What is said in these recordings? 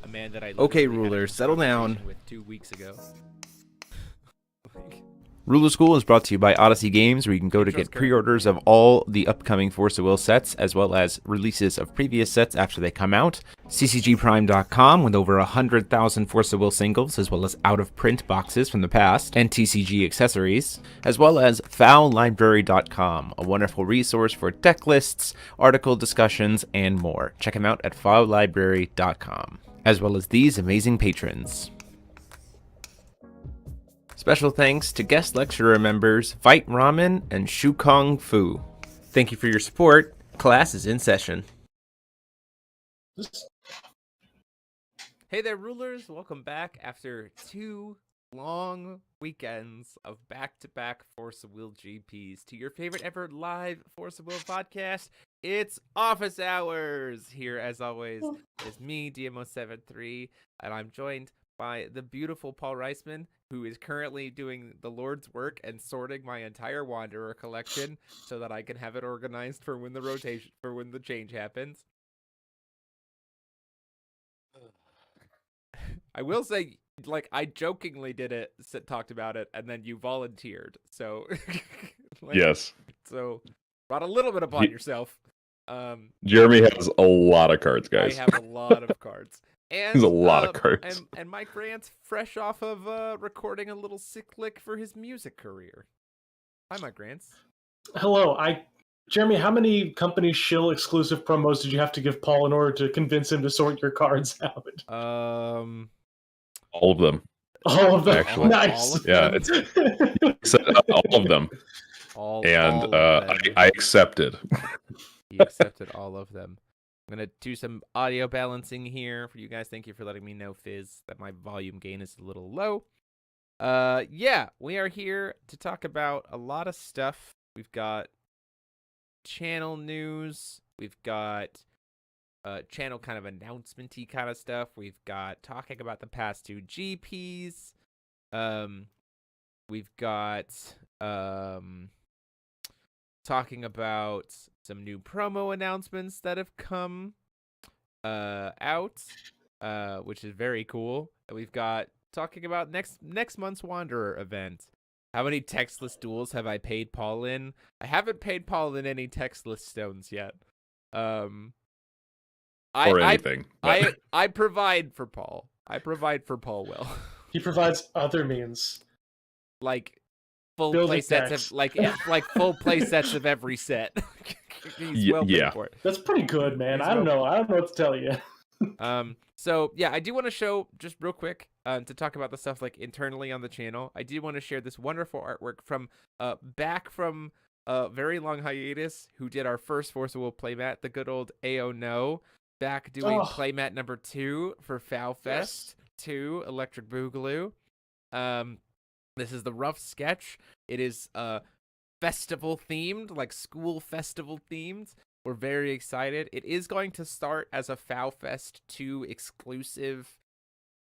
a man that I Okay, literally had a rulers, settle down. conversation with 2 weeks ago. Ruler School is brought to you by Odyssey Games, where you can go to get pre-orders of all the upcoming Force of Will sets, as well as releases of previous sets after they come out. ccgprime.com with over 100,000 Force of Will singles, as well as out-of-print boxes from the past, and TCG accessories, as well as fowlibrary.com, a wonderful resource for deck lists, article discussions, and more. Check them out at fowlibrary.com, as well as these amazing patrons. Special thanks to guest lecturer members Fight Ramen and Shukong Fu. Thank you for your support. Class is in session. Hey there, rulers. Welcome back after 2 long weekends of back-to-back Force of Will GPs to your favorite ever live Force of Will podcast. It's Office Hours! Here, as always, is me, DMO73, and I'm joined by the beautiful Paul Reisman, who is currently doing the Lord's work and sorting my entire Wanderer collection so that I can have it organized for when the change happens. I will say, like, I jokingly did it, talked about it, and then you volunteered. So, Yes. So, brought a little bit upon yourself. Jeremy has a lot of cards, guys. I have a lot of cards. And, He's a lot of cards. And Mike Grant's fresh off of recording a little cyclic for his music career. Hi, Mike Grants. Hello. Jeremy, how many company shill exclusive promos did you have to give Paul in order to convince him to sort your cards out? All of them. All of them. Actually. Nice. All of Yeah, them? all of them. All And of them. I accepted. He accepted all of them. I'm going to do some audio balancing here for you guys. Thank you for letting me know, Fizz, that my volume gain is a little low. Yeah, we are here to talk about a lot of stuff. We've got channel news. We've got channel kind of announcement-y kind of stuff. We've got talking about the past 2 GPs. We've got talking about some new promo announcements that have come out, which is very cool. And we've got talking about next month's Wanderer event. How many textless duels have I paid Paul in? I haven't paid Paul in any textless stones yet. Or anything. I provide for Paul. I provide for Paul well. He provides other means. Like full Building play sets decks. of like full play sets of every set. He's well paid Yeah. for it. That's pretty good, man. He's I don't know what to tell you. So yeah, I do want to show just real quick to talk about the stuff like internally on the channel. I do want to share this wonderful artwork from back from a very long hiatus, who did our first Force of Will playmat, the good old AO No, back doing playmat number 2 for FowFest 2 Electric Boogaloo. This is the rough sketch. It is festival themed, like school festival themed. We're very excited. It is going to start as a FowFest 2 exclusive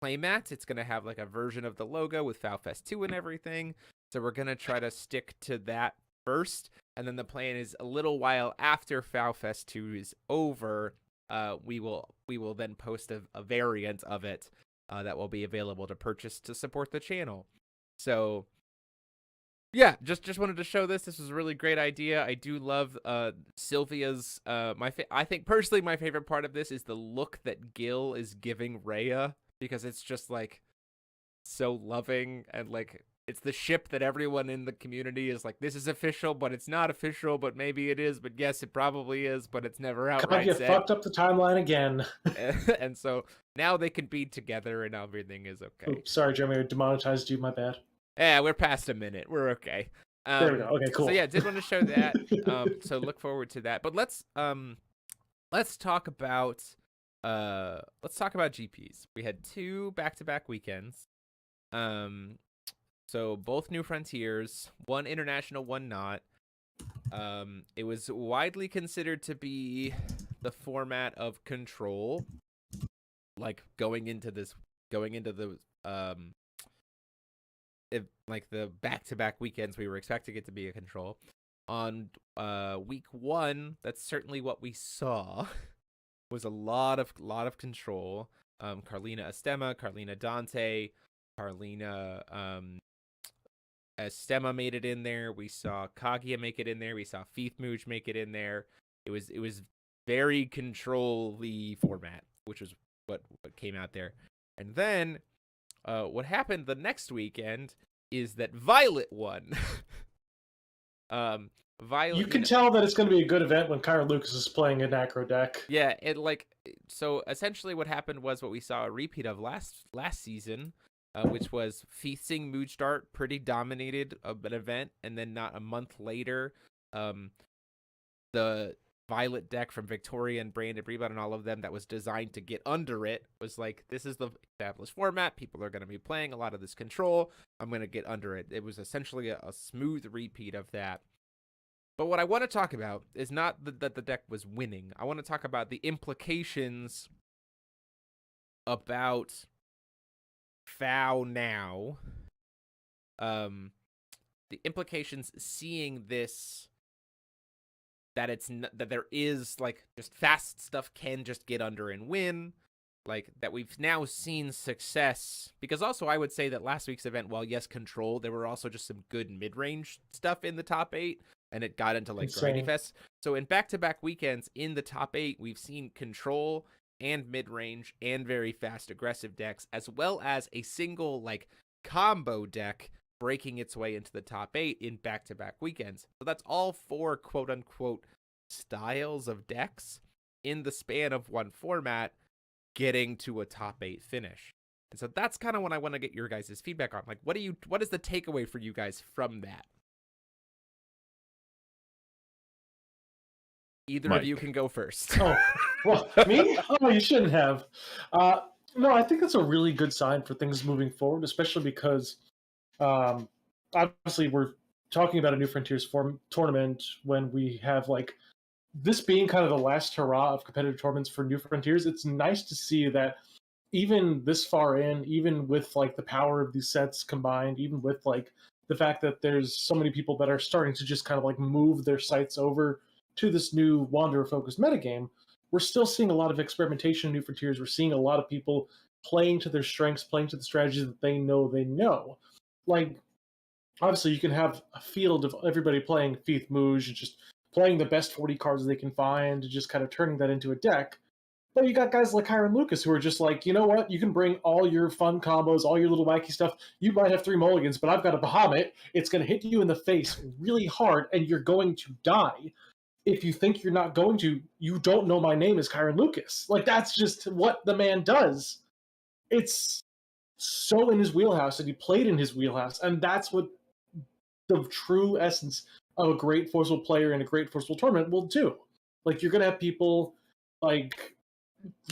playmat. It's going to have like a version of the logo with FowFest 2 and everything. So we're going to try to stick to that first. And then the plan is a little while after FowFest 2 is over, we will then post a variant of it that will be available to purchase to support the channel. So yeah, just wanted to show this. This was a really great idea. I do love Sylvia's. I think personally my favorite part of this is the look that Gil is giving Rhea, because it's just like so loving, and like it's the ship that everyone in the community is like, this is official, but it's not official, but maybe it is, but yes, it probably is, but it's never outright You said. fucked up the timeline again. And so now they can be together and everything is okay. Oops, sorry, Jeremy, I demonetized you. My bad. Yeah, we're past a minute. We're okay. There we go. Okay, cool. So yeah, did want to show that. So look forward to that. But let's talk about GPs. We had 2 back-to-back weekends. So both New Frontiers, one international, one not. It was widely considered to be the format of Control, like going into the like the back-to-back weekends we were expecting it to be a Control. On week 1, that's certainly what we saw, was a lot of Control. Carlina Astema, Carlina Dante, Carlina Astema made it in there. We saw Kaguya make it in there. We saw Feithmooge make it in there. It was very control-y format, which was what came out there. And then what happened the next weekend is that Violet won. Violet, you can tell that it's going to be a good event when Kyron Lucas is playing an acro deck. Yeah, so essentially what happened was what we saw a repeat of last season, which was Feasting Moonstart pretty dominated an event, and then not a month later, the Violet deck from Victoria and Brandon Rebound and all of them that was designed to get under it was like, this is the established format. People are going to be playing a lot of this control. I'm going to get under it. It was essentially a smooth repeat of that. But what I want to talk about is not that the deck was winning. I want to talk about the implications about Fow now. The implications seeing this, that that there is like just fast stuff can just get under and win. Like that we've now seen success, because also I would say that last week's event, while yes, control, there were also just some good mid-range stuff in the top 8. And it got into like Grindy Fest. So in back-to-back weekends in the top 8, we've seen control and mid-range and very fast aggressive decks, as well as a single like combo deck breaking its way into the top 8 in back-to-back weekends. So that's all 4 quote-unquote styles of decks in the span of one format getting to a top 8 finish. And so that's kind of what I want to get your guys' feedback on. Like, what is the takeaway for you guys from that? Either Mike. of you can go first. Oh, well, me? Oh, you shouldn't have. No, I think that's a really good sign for things moving forward, especially because obviously we're talking about a New Frontiers tournament when we have like this being kind of the last hurrah of competitive tournaments for New Frontiers. It's nice to see that even this far in, even with like the power of these sets combined, even with like the fact that there's so many people that are starting to just kind of like move their sights over to this new Wanderer-focused metagame, we're still seeing a lot of experimentation in New Frontiers. We're seeing a lot of people playing to their strengths, playing to the strategies that they know. Like, obviously, you can have a field of everybody playing Feithmooge and just playing the best 40 cards they can find and just kind of turning that into a deck. But you got guys like Kyron Lucas who are just like, you know what? You can bring all your fun combos, all your little wacky stuff. You might have 3 mulligans, but I've got a Bahamut. It's going to hit you in the face really hard, and you're going to die. If you think you're not going to, you don't know my name is Kyron Lucas. Like, that's just what the man does. It's so in his wheelhouse, and he played in his wheelhouse, and that's what the true essence of a great forceful player in a great forceful tournament will do. Like, you're going to have people like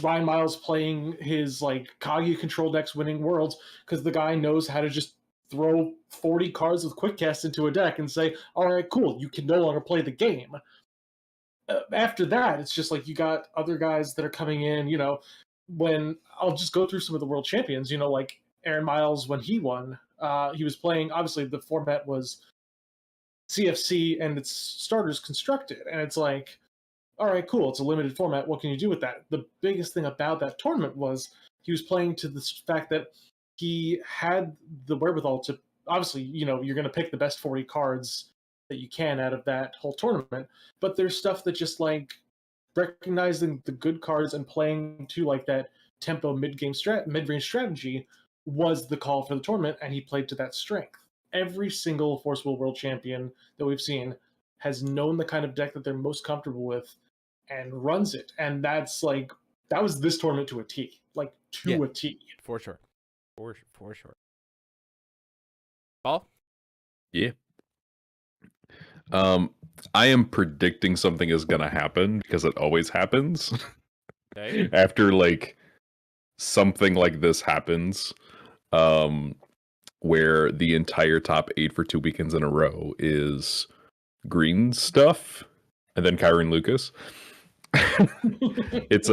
Ryan Miles playing his like Kaguya control decks winning worlds because the guy knows how to just throw 40 cards with quick cast into a deck and say, all right, cool, you can no longer play the game. After that, it's just like you got other guys that are coming in, when I'll just go through some of the world champions, like Aaron Miles, when he won, he was playing, obviously the format was CFC and its starters constructed. And it's like, all right, cool. It's a limited format. What can you do with that? The biggest thing about that tournament was he was playing to the fact that he had the wherewithal to, obviously, you're going to pick the best 40 cards that you can out of that whole tournament, but there's stuff that just like recognizing the good cards and playing to like that tempo mid-range strategy was the call for the tournament, and he played to that strength. Every single Forceful World Champion that we've seen has known the kind of deck that they're most comfortable with and runs it, and that's like that was this tournament to a T, like a T. For sure. Paul? Yeah. I am predicting something is gonna happen because it always happens. Okay. After like something like this happens, where the entire top 8 for 2 weekends in a row is green stuff, and then Kyron Lucas. It's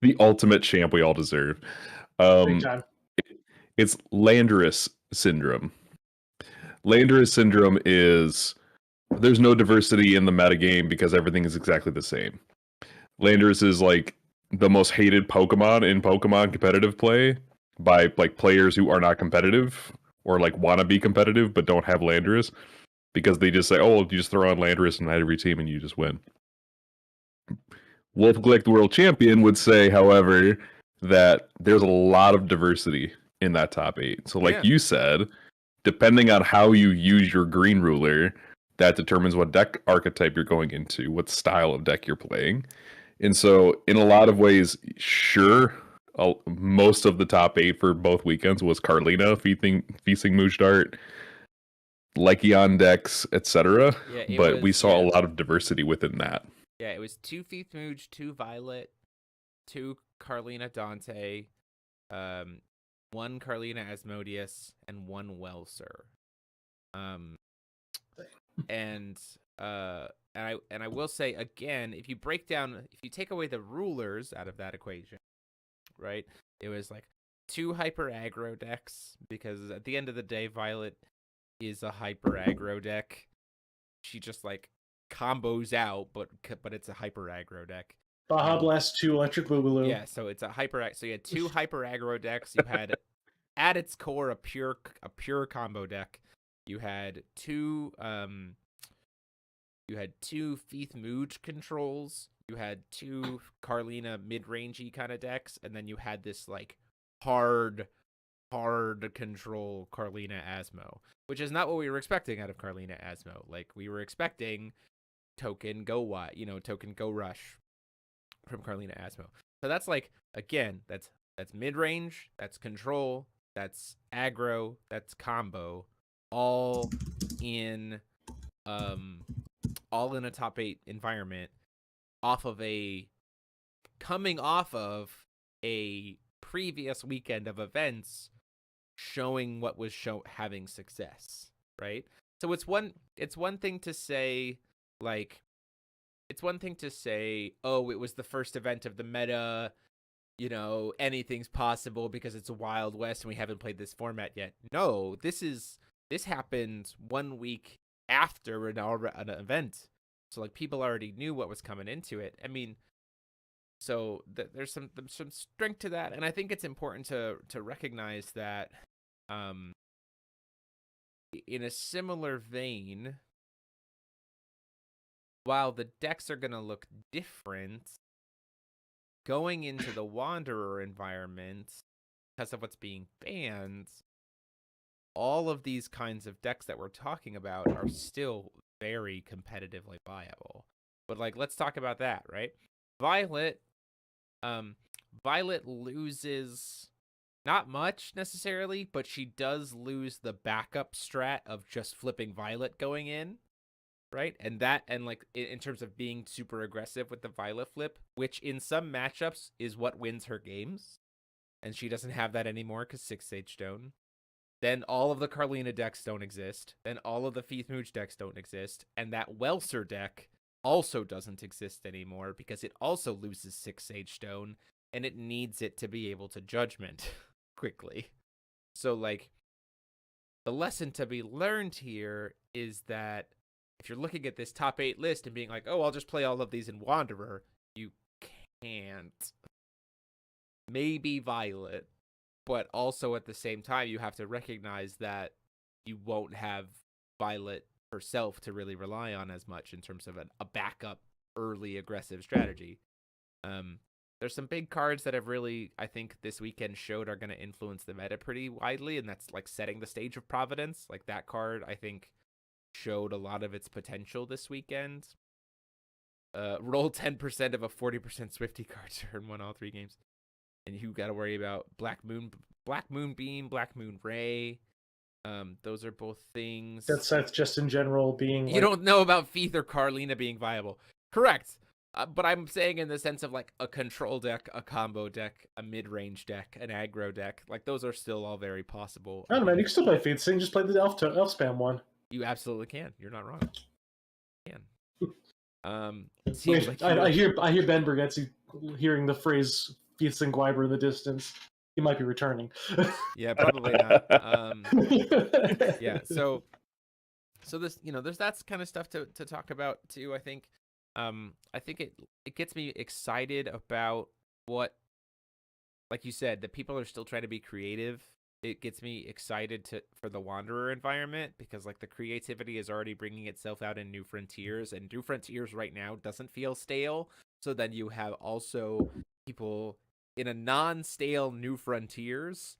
the ultimate champ we all deserve. It's Landorus syndrome. Landorus syndrome is there's no diversity in the metagame because everything is exactly the same. Landorus is like the most hated Pokemon in Pokemon competitive play by like players who are not competitive or like want to be competitive but don't have Landorus, because they just say, "Oh, well, you just throw on Landorus and every team and you just win." Wolf Glick, the world champion, would say, however, that there's a lot of diversity in that top 8. So, like you said, depending on how you use your green ruler, that determines what deck archetype you're going into, what style of deck you're playing. And so, in a lot of ways, sure, most of the top 8 for both weekends was Carlina, Feasting Moojdart, Lycion decks, etc. Yeah, but we saw a lot of diversity within that. Yeah, it was 2 Feathmooge, 2 Violet, 2 Carlina Dante, 1 Carlina Asmodeus, and 1 Welser. And I will say again, if you take away the rulers out of that equation, right? It was like 2 hyper aggro decks, because at the end of the day, Violet is a hyper aggro deck. She just like combos out, but it's a hyper aggro deck. Baja Blast 2 Electric Boogaloo. Yeah, so it's a so you had 2 hyper aggro decks. You had at its core a pure combo deck. You had 2 Feathmooge controls. You had 2 Carlina mid-rangey kind of decks, and then you had this like hard control Carlina Asmo, which is not what we were expecting out of Carlina Asmo. Like, we were expecting token go rush from Carlina Asmo. So that's like, again, that's mid-range, that's control, that's aggro, that's combo, all in a top 8 environment, coming off of a previous weekend of events showing what was having success, right? So it's one thing to say, like, oh, it was the first event of the meta, anything's possible because it's a Wild West and we haven't played this format yet. No, this happened 1 week after an event, so like people already knew what was coming into it. I mean, so there's some strength to that, and I think it's important to recognize that. In a similar vein, while the decks are going to look different going into the Wanderer environment because of what's being banned, all of these kinds of decks that we're talking about are still very competitively viable. But like, let's talk about that, right? Violet loses not much necessarily, but she does lose the backup strat of just flipping Violet going in, right? And like in terms of being super aggressive with the Violet flip, which in some matchups is what wins her games, and she doesn't have that anymore because 6 Sage Stone. Then all of the Carlina decks don't exist. Then all of the Feathmooge decks don't exist, and that Welser deck also doesn't exist anymore because it also loses 6 Sage Stone, and it needs it to be able to Judgment quickly. So, like, the lesson to be learned here is that if you're looking at this top 8 list and being like, oh, I'll just play all of these in Wanderer, you can't. Maybe Violet, but also at the same time, you have to recognize that you won't have Violet herself to really rely on as much in terms of a backup early aggressive strategy. There's some big cards that have really, I think, this weekend showed are going to influence the meta pretty widely, and that's like Setting the Stage of Providence. Like, that card, I think, showed a lot of its potential this weekend. Roll 10% of a 40% Swifty card turn 1 all 3 games. And you got to worry about Black Moon Beam, Black Moon Ray. Those are both things. That's just in general being. You don't know about Feath or Carlina being viable. Correct. But I'm saying in the sense of like a control deck, a combo deck, a mid-range deck, an aggro deck. Like, those are still all very possible. I don't know, man. You can still play Feed Sing. Just play the elf spam one. You absolutely can. You're not wrong. You can. Wait, like I hear Ben Bergetzi hearing the phrase Feed Sing Gwyber in the distance. He might be returning. Yeah, probably not. Yeah, so this, there's that kind of stuff to talk about too. I think it gets me excited about what, like you said, the people are still trying to be creative. It gets me excited for the Wanderer environment because like the creativity is already bringing itself out in New Frontiers, and New Frontiers right now doesn't feel stale. So then you have also people in a non-stale New Frontiers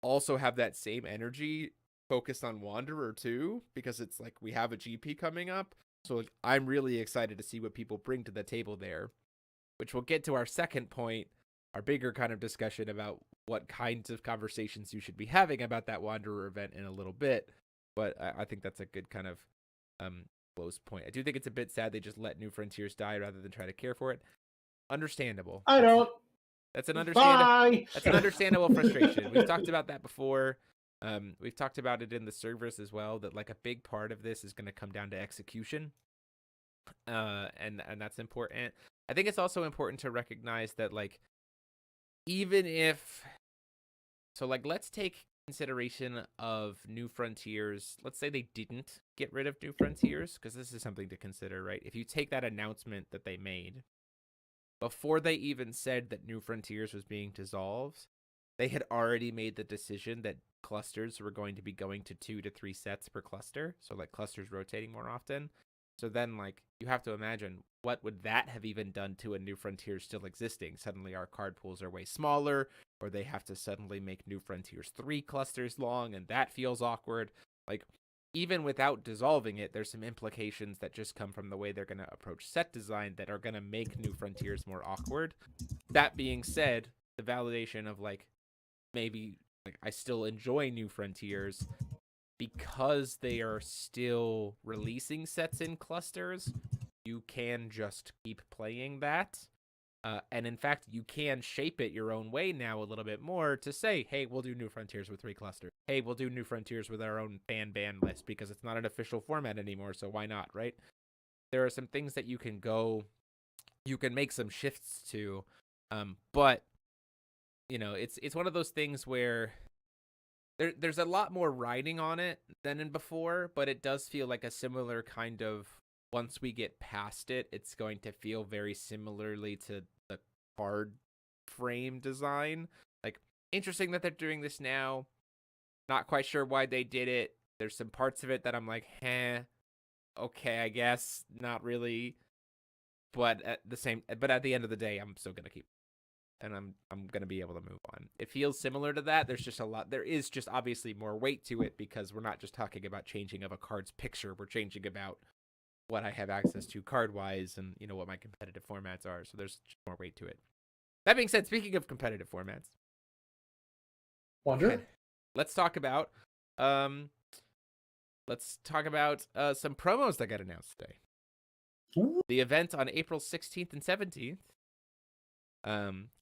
also have that same energy focused on Wanderer too, because it's like we have a GP coming up. So like, I'm really excited to see what people bring to the table there, which we'll get to our second point, our bigger kind of discussion about what kinds of conversations you should be having about that Wanderer event in a little bit. But I think that's a good kind of close point. I do think it's a bit sad they just let New Frontiers die rather than try to care for it. Understandable. I don't. That's an Bye. That's an understandable frustration. We've talked about that before. We've talked about it in the servers as well, that like a big part of this is going to come down to execution. And that's important. I think it's also important to recognize that like, even if, so like, let's take consideration of New Frontiers. Let's say they didn't get rid of New Frontiers, because this is something to consider, right? If you take that announcement that they made, before they even said that New Frontiers was being dissolved, they had already made the decision that clusters were going to be going to 2 to 3 sets per cluster. So like clusters rotating more often. So then like you have to imagine what would that have even done to a New Frontiers still existing? Suddenly our card pools are way smaller, or they have to suddenly make New Frontiers 3 clusters long, and that feels awkward. Like even without dissolving it, there's some implications that just come from the way they're going to approach set design that are going to make New Frontiers more awkward. That being said, the validation of like, maybe like I still enjoy New Frontiers because they are still releasing sets in clusters. You can just keep playing that. And in fact, you can shape it your own way now a little bit more to say, hey, we'll do New Frontiers with 3 clusters. Hey, we'll do New Frontiers with our own ban list because it's not an official format anymore, so why not, right? There are some things that you can make some shifts to, but you know, it's one of those things where there's a lot more riding on it than in before, but it does feel like a similar kind of, once we get past it, it's going to feel very similarly to the card frame design. Like, interesting that they're doing this now. Not quite sure why they did it. There's some parts of it that I'm like, okay, I guess, not really. But at the end of the day, I'm still gonna keep, and I'm gonna be able to move on. It feels similar to that. There's just a lot. There is just obviously more weight to it because we're not just talking about changing of a card's picture. We're changing about what I have access to card wise, and you know what my competitive formats are. So there's just more weight to it. That being said, speaking of competitive formats, Wonder. let's talk about some promos that got announced today. Ooh. The event on April 16th and 17th.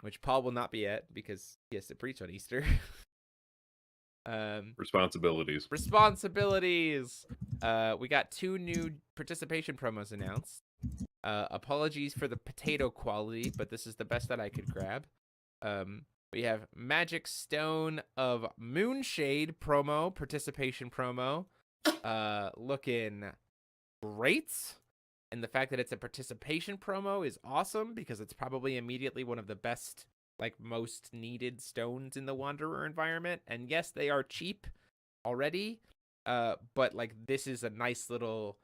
Which Paul will not be at because he has to preach on Easter. Responsibilities. We got 2 new participation promos announced. Apologies for the potato quality, but this is the best that I could grab. We have Magic Stone of Moonshade promo, participation promo, looking great. And the fact that it's a participation promo is awesome because it's probably immediately one of the best, like, most needed stones in the Wanderer environment. And yes, they are cheap already, but, like, this is a nice little,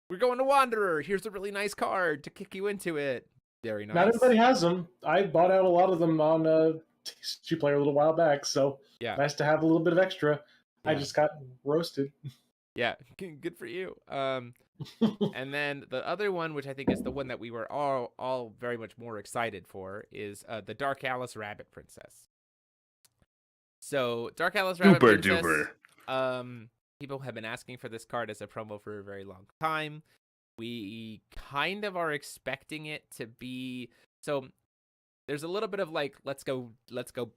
we're going to Wanderer, here's a really nice card to kick you into it. Very nice. Not everybody has them. I bought out a lot of them on TCG Player a little while back, so yeah, nice to have a little bit of extra. Yeah. I just got roasted. Yeah, good for you. And then the other one, which I think is the one that we were all very much more excited for, is the Dark Alice Rabbit Princess. So Dark Alice Rabbit Princess. People have been asking for this card as a promo for a very long time. We kind of are expecting it to be, so there's a little bit of like, let's go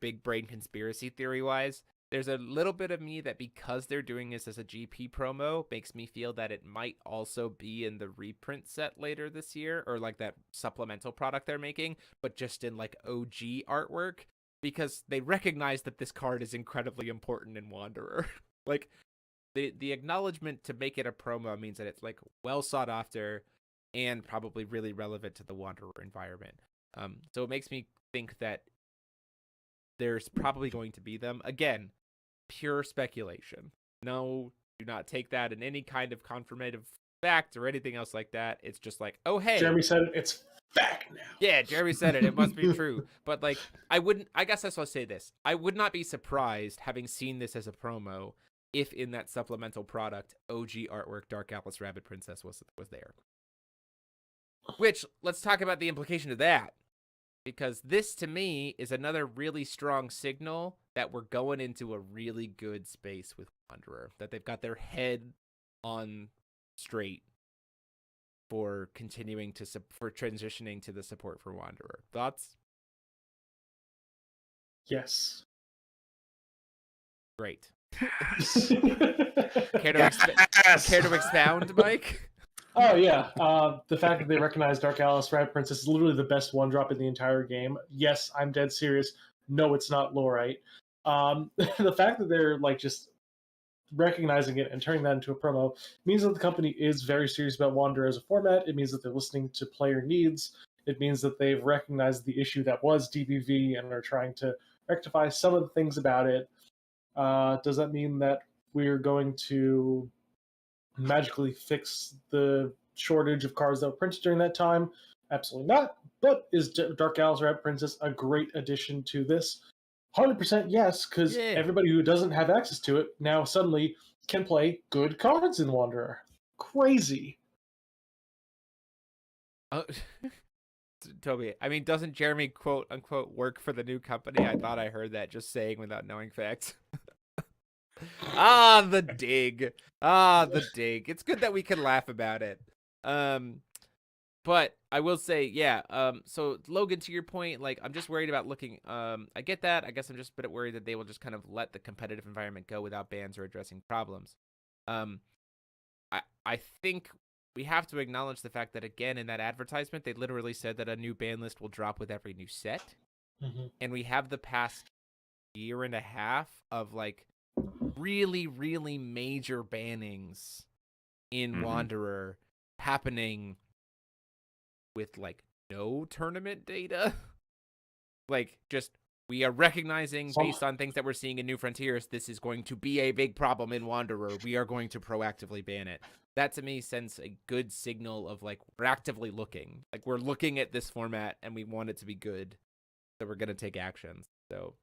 big brain conspiracy theory wise. There's a little bit of me that because they're doing this as a GP promo makes me feel that it might also be in the reprint set later this year, or like that supplemental product they're making, but just in like OG artwork, because they recognize that this card is incredibly important in Wanderer. Like the acknowledgement to make it a promo means that it's like well sought after and probably really relevant to the Wanderer environment. So it makes me think that there's probably going to be them. Again, pure speculation. No, do not take that in any kind of confirmative fact or anything else like that. It's just like, oh, hey. Jeremy said it. It's fact now. Yeah, Jeremy said it. It must be true. But, like, I guess that's why I'll say this. I would not be surprised, having seen this as a promo, if in that supplemental product, OG artwork Dark Alice Rabbit Princess was there. Which, let's talk about the implication of that. Because this, to me, is another really strong signal that we're going into a really good space with Wanderer. That they've got their head on straight for continuing to for transitioning to the support for Wanderer. Thoughts? Yes. Great. Care to expound, Mike? Oh yeah, the fact that they recognize Dark Alice Rabbit Princess is literally the best one drop in the entire game. Yes, I'm dead serious. No, it's not Lorite. The fact that they're like just recognizing it and turning that into a promo means that the company is very serious about Wanderer as a format. It means that they're listening to player needs. It means that they've recognized the issue that was DBV and are trying to rectify some of the things about it. Does that mean that we're going to magically fix the shortage of cards that were printed during that time? Absolutely not. But is Dark Alice Rabbit Princess a great addition to this? 100% yes, because everybody who doesn't have access to it now suddenly can play good cards in Wanderer. Crazy. Toby, I mean, doesn't Jeremy quote unquote work for the new company? I thought I heard that just saying without knowing facts. The dig. The dig. It's good that we can laugh about it. But I will say, yeah. So Logan, to your point, like, I'm just worried about looking. I get that. I guess I'm just a bit worried that they will just kind of let the competitive environment go without bans or addressing problems. I think we have to acknowledge the fact that, again, in that advertisement, they literally said that a new ban list will drop with every new set. Mm-hmm. And we have the past year and a half of, like, really, really major bannings in Wanderer happening with, like, no tournament data. Like, just, we are recognizing based on things that we're seeing in New Frontiers, this is going to be a big problem in Wanderer. We are going to proactively ban it. That, to me, sends a good signal of, like, we're actively looking. Like, we're looking at this format, and we want it to be good, so we're going to take actions. So,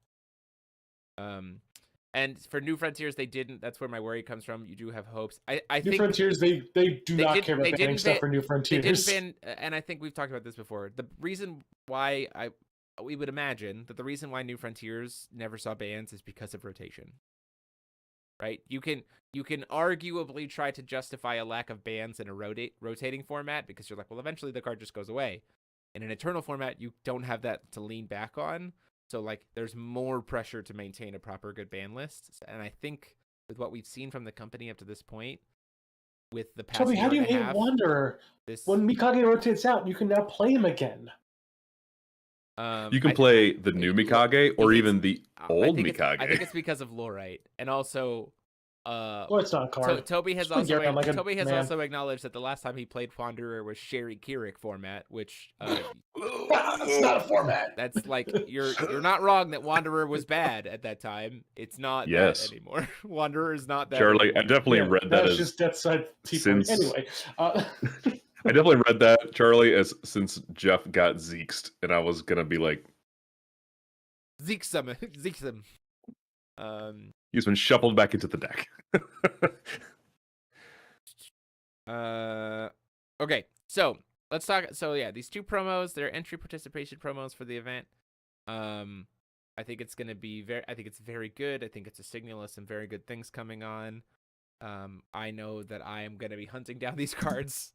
and for New Frontiers, they didn't. That's where my worry comes from. You do have hopes. I think New Frontiers, they do not care about banning stuff for New Frontiers. They didn't ban, and I think we've talked about this before. The reason why we would imagine that the reason why New Frontiers never saw bans is because of rotation. Right? You can arguably try to justify a lack of bans in a rotating format because you're like, well, eventually the card just goes away. In an Eternal format, you don't have that to lean back on. So, like, there's more pressure to maintain a proper good ban list. And I think with what we've seen from the company up to this point, with the past Toby, how do you hate half, Wanderer? When Mikage rotates out, you can now play him again. You can play the new Mikage or even the old Mikage. I think it's because of Lorite. And also, well, it's not a card. Toby has also acknowledged that the last time he played Wanderer was Sherry Kirik format, which that's not a format. That's like you're not wrong that Wanderer was bad at that time. It's not that anymore. Wanderer is not that. Charlie, anymore. I definitely read that as just Death Side since... Anyway, I definitely read that, Charlie, as since Jeff got Zeeked, and I was gonna be like, Zeeksum. He's been shuffled back into the deck. Okay, so let's talk. So yeah, these two promos, they're entry participation promos for the event. I think it's gonna be I think it's very good. I think it's a signal of some very good things coming on. I know that I am gonna be hunting down these cards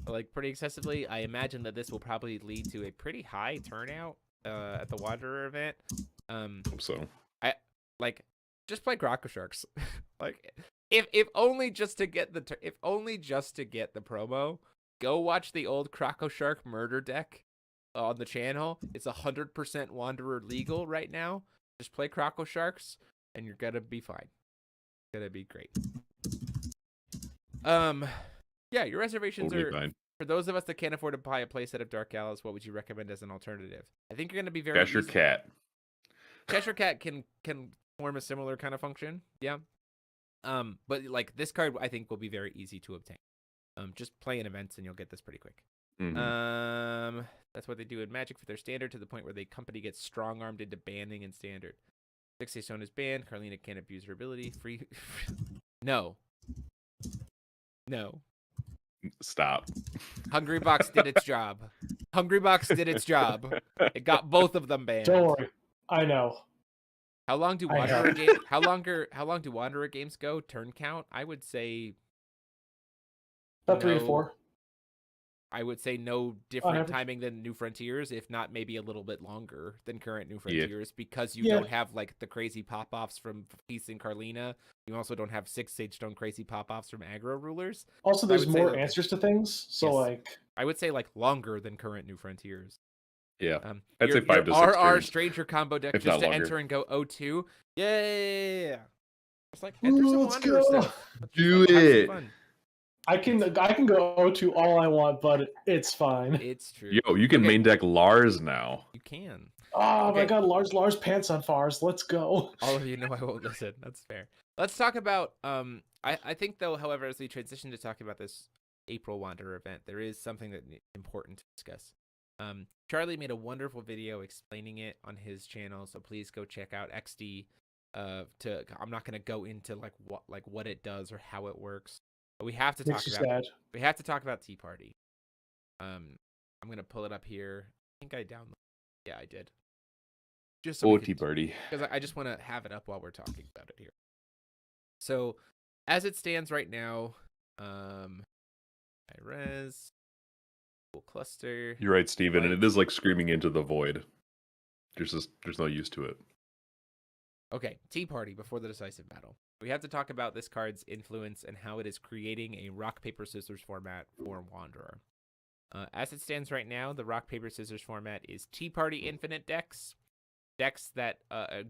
like pretty excessively. I imagine that this will probably lead to a pretty high turnout at the Wanderer event. Hope so. Just play Croco Sharks. Like, if only just to get the promo. Go watch the old Croco Shark murder deck on the channel. It's 100% Wanderer legal right now. Just play Croco Sharks, and you're gonna be fine. It's gonna be great. Yeah, your reservations are fine. for those of us that can't afford to buy a playset of Dark Galas, what would you recommend as an alternative? I think you're going to be very Cheshire Cat. Cheshire Cat can form a similar kind of function, yeah. But like this card, I think will be very easy to obtain. Just play in events and you'll get this pretty quick. Mm-hmm. That's what they do in Magic for their standard, to the point where the company gets strong armed into banning in standard. 6 Stone is banned. Carlina can't abuse her ability. Free. No. Stop. Hungry Box did its job. Hungry Box did its job. It got both of them banned. Don't worry, I know. How long do Wanderer games? How long do Wanderer games go? Turn count? I would say About 3 to 4. I would say no different timing than New Frontiers, if not maybe a little bit longer than current New Frontiers, because you don't have like the crazy pop-offs from Peace and Carlina. You also don't have 6 Sage Stone crazy pop-offs from aggro rulers. Also, there's more answers to things, so yes. like I would say like longer than current New Frontiers. Yeah, I'd say 5 to 6 RR Stranger combo deck if just to longer. enter and go 0-2. Yeah. It's like enter some Wanderer stuff. Do it. I can go 0-2 all I want, but it's fine. It's true. Yo, you can main deck Lars now. You can. Oh my god, Lars pants on Fars. Let's go. All of you know I won't listen. That's fair. Let's talk about I think though, however, as we transition to talking about this April Wanderer event, there is something that important to discuss. Charlie made a wonderful video explaining it on his channel, so please go check out XD. I'm not gonna go into what it does or how it works. But we have to talk about Tea Party. I'm gonna pull it up here. I think I downloaded. Yeah, I did. Just so Tea Party. Because I just want to have it up while we're talking about it here. So, as it stands right now, res full cluster. You're right, Steven, and it is like screaming into the void. There's no use to it. Okay, Tea Party before the decisive battle. We have to talk about this card's influence and how it is creating a rock, paper, scissors format for Wanderer. As it stands right now, the rock, paper, scissors format is Tea Party Infinite decks. Decks that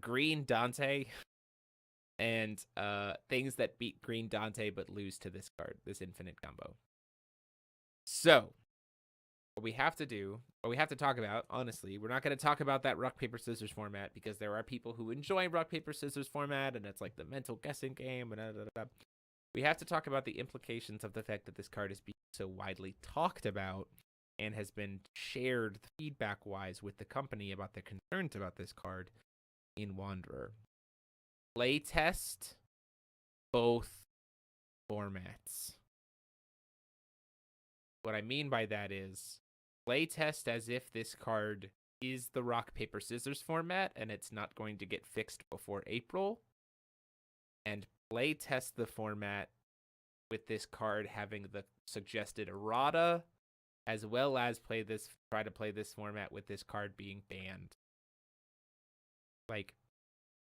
green Dante and things that beat green Dante but lose to this card, this infinite combo. So, what we have to talk about, honestly, we're not going to talk about that rock, paper, scissors format because there are people who enjoy rock, paper, scissors format and it's like the mental guessing game. We have to talk about the implications of the fact that this card is being so widely talked about and has been shared feedback-wise with the company about their concerns about this card in Wanderer. Playtest both formats. What I mean by that is playtest as if this card is the rock, paper, scissors format and it's not going to get fixed before April. And playtest the format with this card having the suggested errata, as well as try to play this format with this card being banned. Like,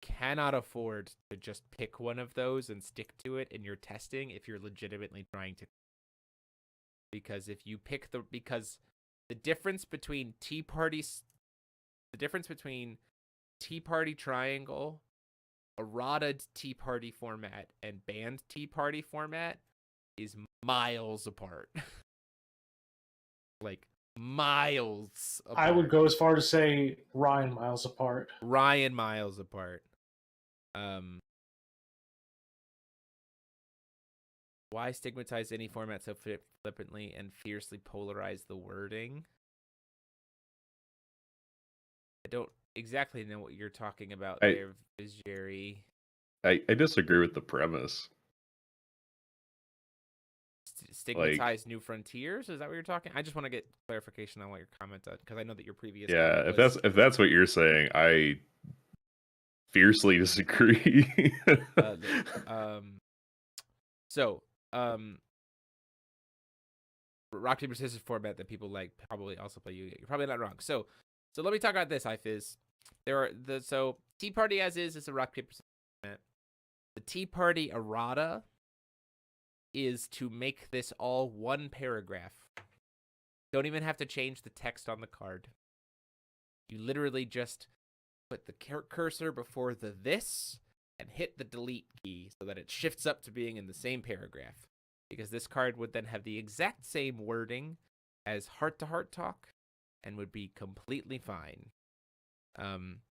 cannot afford to just pick one of those and stick to it in your testing if you're legitimately trying to. Because if you pick because the difference between Tea Party Triangle, errata Tea Party format, and banned Tea Party format is miles apart. Like, miles apart. I would go as far to say Ryan miles apart. Why stigmatize any format so flippantly and fiercely polarize the wording? I don't exactly know what you're talking about there, Jerry. I disagree with the premise. Stigmatize New Frontiers? Is that what you're talking? I just want to get clarification on what your comment on, because I know that your previous if that's what you're saying, I fiercely disagree. Rock, paper, scissors format that people like probably also play Yu-Gi-Oh! You're probably not wrong. So let me talk about this, IFiz. Tea Party as is a rock, paper, scissors format. The Tea Party errata is to make this all one paragraph. Don't even have to change the text on the card. You literally just put the cursor before the this and hit the delete key so that it shifts up to being in the same paragraph. Because this card would then have the exact same wording as heart-to-heart talk and would be completely fine.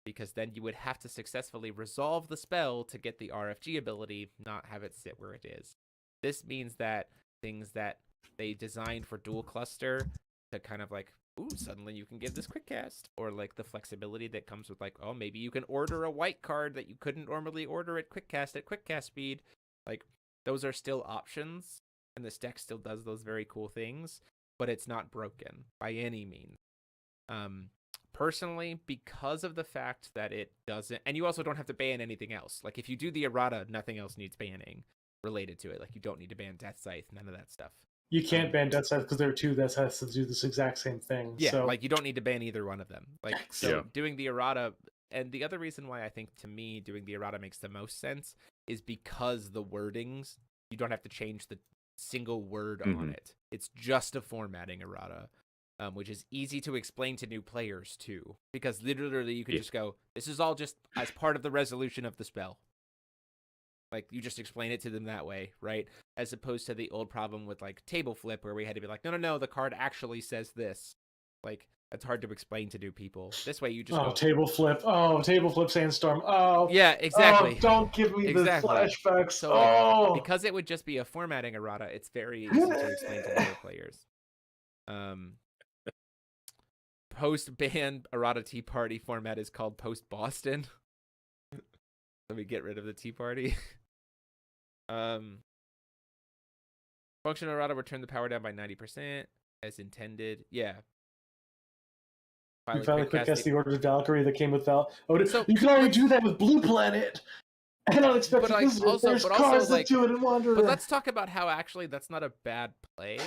Because then you would have to successfully resolve the spell to get the RFG ability, not have it sit where it is. This means that things that they designed for dual cluster to kind of like, ooh, suddenly you can give this quick cast, or like the flexibility that comes with like, oh, maybe you can order a white card that you couldn't normally order at quick cast speed. Like, those are still options, and this deck still does those very cool things, but it's not broken by any means. Personally, because of the fact that it doesn't, and you also don't have to ban anything else. Like, if you do the errata, nothing else needs banning related to it. Like, you don't need to ban Death Scythe, none of that stuff. You can't ban Death Scythe because there are two Death Scythes that do this exact same thing. Yeah, so. like, you don't need to ban either one of them. Like, so doing the errata, and the other reason why I think, to me, doing the errata makes the most sense is because the wordings, you don't have to change the single word on it. It's just a formatting errata. Which is easy to explain to new players, too. Because literally you could just go, this is all just as part of the resolution of the spell. Like, you just explain it to them that way, right? As opposed to the old problem with, like, table flip, where we had to be like, no, the card actually says this. Like, that's hard to explain to new people. This way you just go... Table flip. Oh, table flip Sandstorm. Oh. Yeah, exactly. Oh, don't give me the flashbacks. So, like, because it would just be a formatting errata, it's very easy to explain to newer players. Post-ban errata Tea Party format is called post-Boston. Let me get rid of the Tea Party. Function errata will turn the power down by 90% as intended. Yeah. You finally quick cast the Order of Valkyrie that came with Val. So, you can only do that with Blue Planet. And unexpected like, visitors. There's cards that do it in Wanderer. But let's talk about how actually that's not a bad play.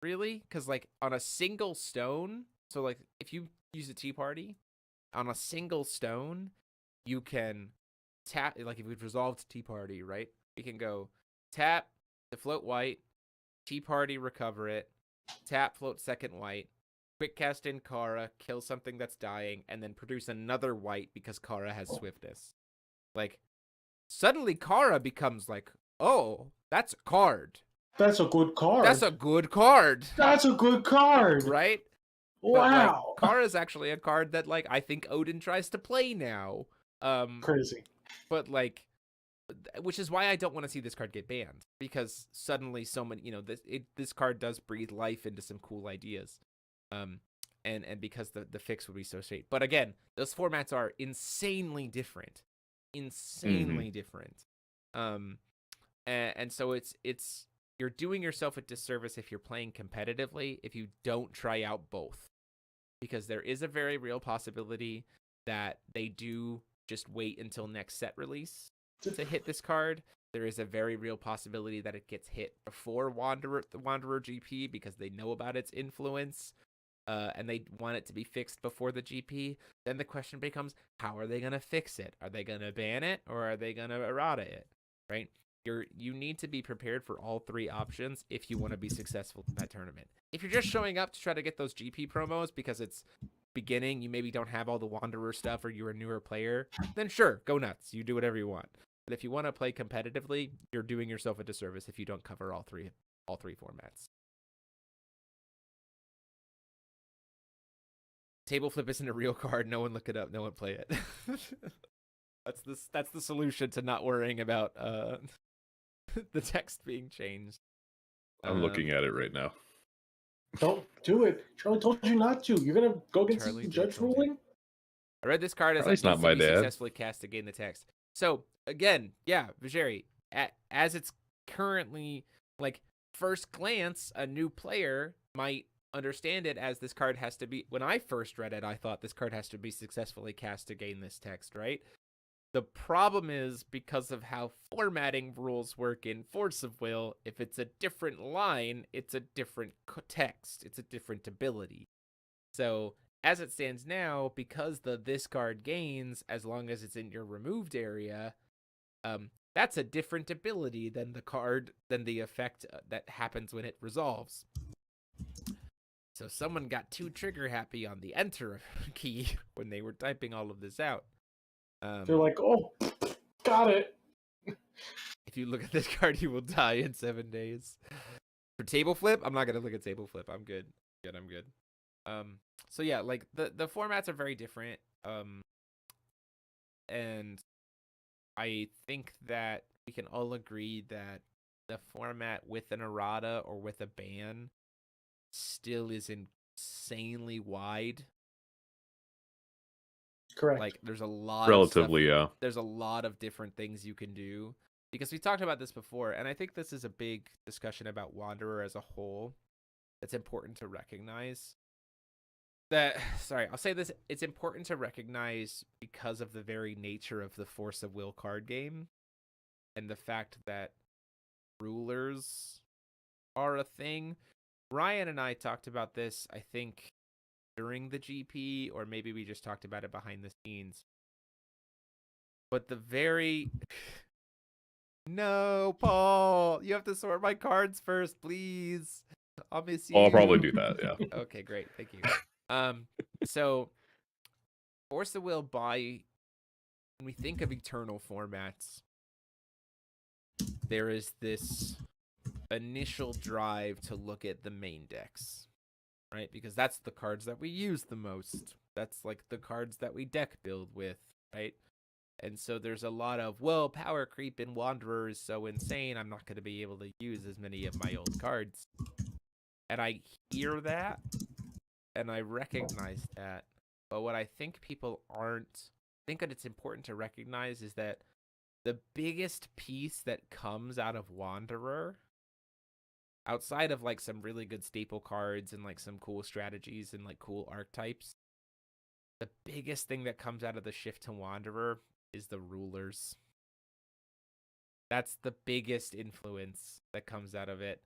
Really? Because, like, on a single stone... So, like, if you use a Tea Party, on a single stone, you can tap, like, if we've resolved Tea Party, right? We can go tap to float white, Tea Party, recover it, tap, float second white, quick cast in Kara, kill something that's dying, and then produce another white because Kara has swiftness. Like, suddenly Kara becomes like, oh, that's a card. That's a good card. That's a good card. That's a good card. Right? Wow. Like, Kara is actually a card that, like, I think Odin tries to play now. Crazy. But, like, which is why I don't want to see this card get banned. Because suddenly so many, this card does breathe life into some cool ideas. And because the fix would be so straight. But again, those formats are insanely different. Insanely different. And so it's you're doing yourself a disservice if you're playing competitively if you don't try out both. Because there is a very real possibility that they do just wait until next set release to hit this card. There is a very real possibility that it gets hit before the Wanderer GP because they know about its influence and they want it to be fixed before the GP. Then the question becomes, how are they going to fix it? Are they going to ban it or are they going to errata it? Right? You need to be prepared for all three options if you want to be successful in that tournament. If you're just showing up to try to get those GP promos because it's beginning, you maybe don't have all the Wanderer stuff or you're a newer player, then sure, go nuts. You do whatever you want. But if you want to play competitively, you're doing yourself a disservice if you don't cover all three formats. Table flip isn't a real card. No one look it up. No one play it. That's the solution to not worrying about the text being changed. I'm looking at it right now. Don't do it. Charlie told you not to. You're gonna go against the judge ruling. I read this card as Charlie's not my dad. Successfully cast to gain the text. So again, yeah, Vijeri, as it's currently, like, first glance, a new player might understand it as this card has to be. When I first read it, I thought this card has to be successfully cast to gain this text, right? The problem is because of how formatting rules work in Force of Will, if it's a different line, it's a different text. It's a different ability. So as it stands now, because this card gains as long as it's in your removed area, that's a different ability than the effect that happens when it resolves. So someone got too trigger happy on the enter key when they were typing all of this out. They're like, oh, got it. If you look at this card, you will die in 7 days. For table flip, I'm not going to look at table flip. I'm good. I'm good. So yeah, like the formats are very different. And I think that we can all agree that the format with an errata or with a ban still is insanely wide. Correct. Like there's a lot Relatively, of yeah. stuff, there's a lot of different things you can do, because we talked about this before, and I think this is a big discussion about Wanderer as a whole that's important to recognize. That, sorry, I'll say this, it's important to recognize because of the very nature of the Force of Will card game and the fact that rulers are a thing. Ryan and I talked about this, I think, during the GP, or maybe we just talked about it behind the scenes. But the very... No, Paul, you have to sort my cards first, please. I'll miss you. I'll probably do that, yeah. Okay, great. Thank you. So Force of Will when we think of eternal formats, there is this initial drive to look at the main decks, right? Because that's the cards that we use the most. That's like the cards that we deck build with, right? And so there's a lot of, well, power creep in Wanderer is so insane, I'm not going to be able to use as many of my old cards. And I hear that, and I recognize that. But what I think people think that it's important to recognize is that the biggest piece that comes out of Wanderer, outside of like some really good staple cards and like some cool strategies and like cool archetypes, the biggest thing that comes out of the shift to Wanderer is the rulers. That's the biggest influence that comes out of it.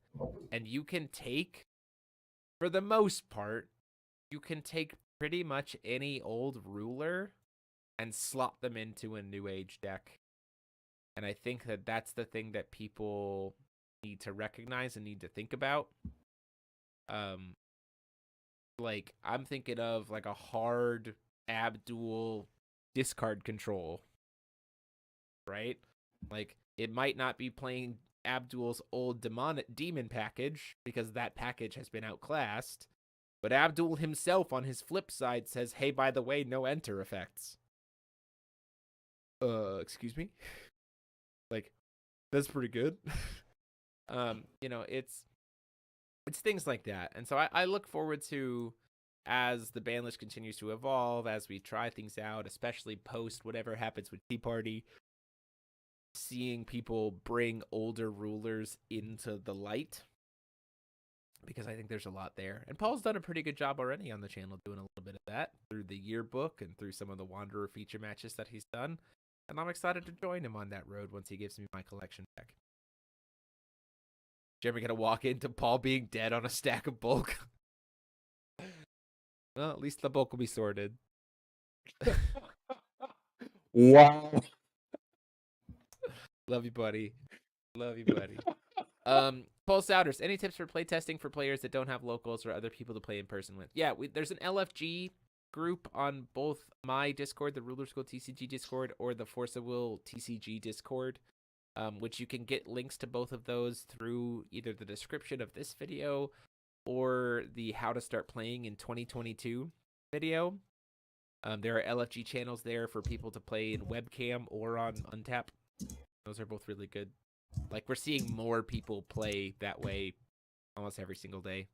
And you can take, for the most part, you can take pretty much any old ruler and slot them into a new age deck. And I think that that's the thing that people need to recognize and need to think about. Like, I'm thinking of like a hard Abdul discard control, right? Like, it might not be playing Abdul's old demon package because that package has been outclassed, but Abdul himself on his flip side says, hey, by the way, no enter effects. Excuse me? Like, that's pretty good. You know, it's things like that. And so I look forward to, as the ban list continues to evolve, as we try things out, especially post whatever happens with Tea Party, seeing people bring older rulers into the light, because I think there's a lot there. And Paul's done a pretty good job already on the channel doing a little bit of that through the yearbook and through some of the Wanderer feature matches that he's done. And I'm excited to join him on that road once he gives me my collection back. Jeremy gonna walk into Paul being dead on a stack of bulk. Well, at least the bulk will be sorted. Wow. Love you, buddy. Love you, buddy. Paul Souders, any tips for playtesting for players that don't have locals or other people to play in person with? Yeah, there's an LFG group on both my Discord, the Ruler School TCG Discord, or the Force of Will TCG Discord, which you can get links to both of those through either the description of this video or the How to Start Playing in 2022 video. There are LFG channels there for people to play in webcam or on Untap. Those are both really good. Like, we're seeing more people play that way almost every single day.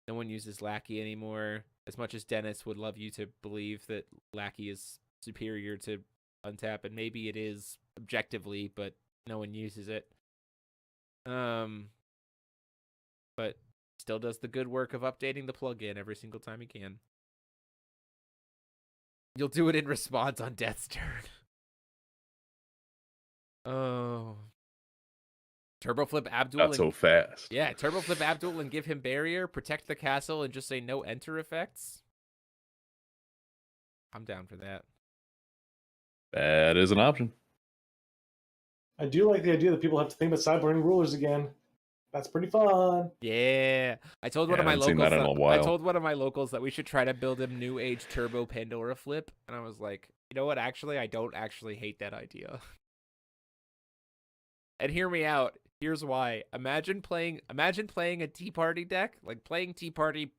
No one uses Lackey anymore. As much as Dennis would love you to believe that Lackey is superior to Untap, and maybe it is objectively, but no one uses it. But still does the good work of updating the plugin every single time he can. You'll do it in response on Death's turn. Oh. Turbo flip Abdul. Not so fast. Yeah, turbo flip Abdul and give him barrier, protect the castle, and just say no enter effects. I'm down for that. That is an option. I do like the idea that people have to think about sideboarding rulers again. That's pretty fun. Yeah, I told one of my I haven't seen locals. that in a while. I told one of my locals that we should try to build him New Age Turbo Pandora flip, and I was like, you know what? Actually, I don't actually hate that idea. And hear me out. Here's why. Imagine playing a Tea Party deck, like playing Tea Party